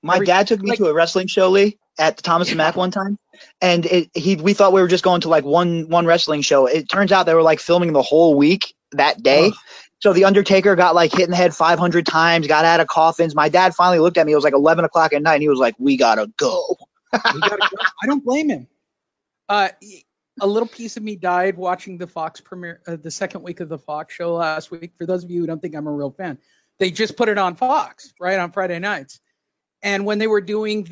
My dad took me to a wrestling show, Lee, at the Thomas and Mack one time, and we thought we were just going to like one wrestling show. It turns out they were like filming the whole week that day. So the Undertaker got like hit in the head 500 times, got out of coffins. My dad finally looked at me. It was like 11 o'clock at night, and he was like, "We gotta go." I don't blame him. A little piece of me died watching the Fox premiere, the second week of the Fox show last week. For those of you who don't think I'm a real fan, they just put it on Fox, right, on Friday nights. And when they were doing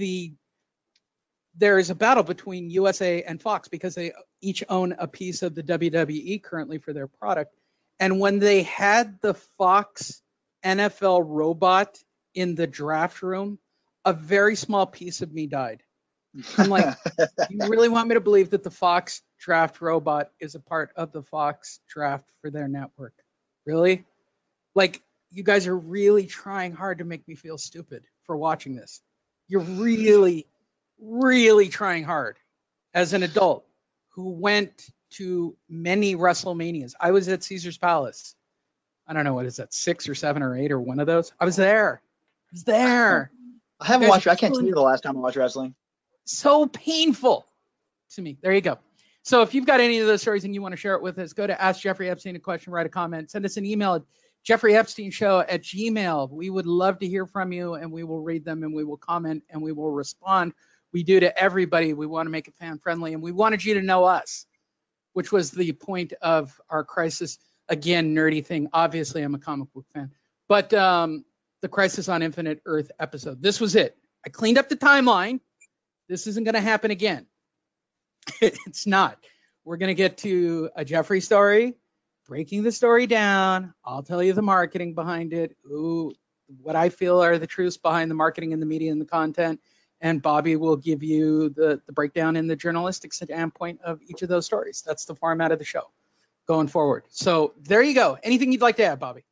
there is a battle between USA and Fox because they each own a piece of the WWE currently for their product. And when they had the Fox NFL robot in the draft room, a very small piece of me died. I'm like, you really want me to believe that the Fox draft robot is a part of the Fox draft for their network? Really? Like, you guys are really trying hard to make me feel stupid for watching this. You're really, really trying hard as an adult who went to many WrestleManias. I was at Caesar's Palace. I don't know, what is that, 6 or 7 or 8 or one of those? I was there. I haven't watched. I can't tell you the last time I watched wrestling. So painful to me. There you go. So if you've got any of those stories and you want to share it with us, go to Ask Jeffrey Epstein a question, write a comment, send us an email at jeffery-epstein-show@gmail.com. We would love to hear from you, and we will read them, and we will comment, and we will respond. We do to everybody. We want to make it fan friendly, and we wanted you to know us, which was the point of our Crisis, again, nerdy thing. Obviously, I'm a comic book fan, but the Crisis on Infinite Earth episode. This was it. I cleaned up the timeline. This isn't going to happen again. It's not. We're going to get to a Jeffrey story, breaking the story down. I'll tell you the marketing behind it, what I feel are the truths behind the marketing and the media and the content. And Bobby will give you the breakdown in the journalistic standpoint of each of those stories. That's the format of the show going forward. So there you go. Anything you'd like to add, Bobby?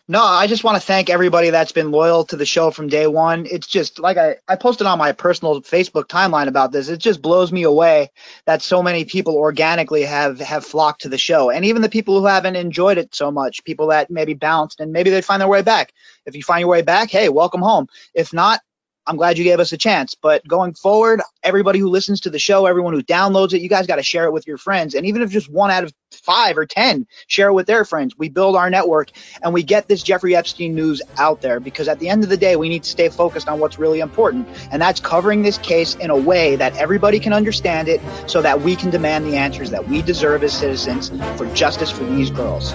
No, I just want to thank everybody that's been loyal to the show from day one. It's just like I posted on my personal Facebook timeline about this. It just blows me away that so many people organically have flocked to the show. And even the people who haven't enjoyed it so much, people that maybe bounced and maybe they'd find their way back. If you find your way back, hey, welcome home. If not, I'm glad you gave us a chance. But going forward, everybody who listens to the show, everyone who downloads it, you guys got to share it with your friends. And even if just 1 out of 5 or 10 share it with their friends, we build our network and we get this Jeffrey Epstein news out there, because at the end of the day, we need to stay focused on what's really important. And that's covering this case in a way that everybody can understand it, so that we can demand the answers that we deserve as citizens for justice for these girls.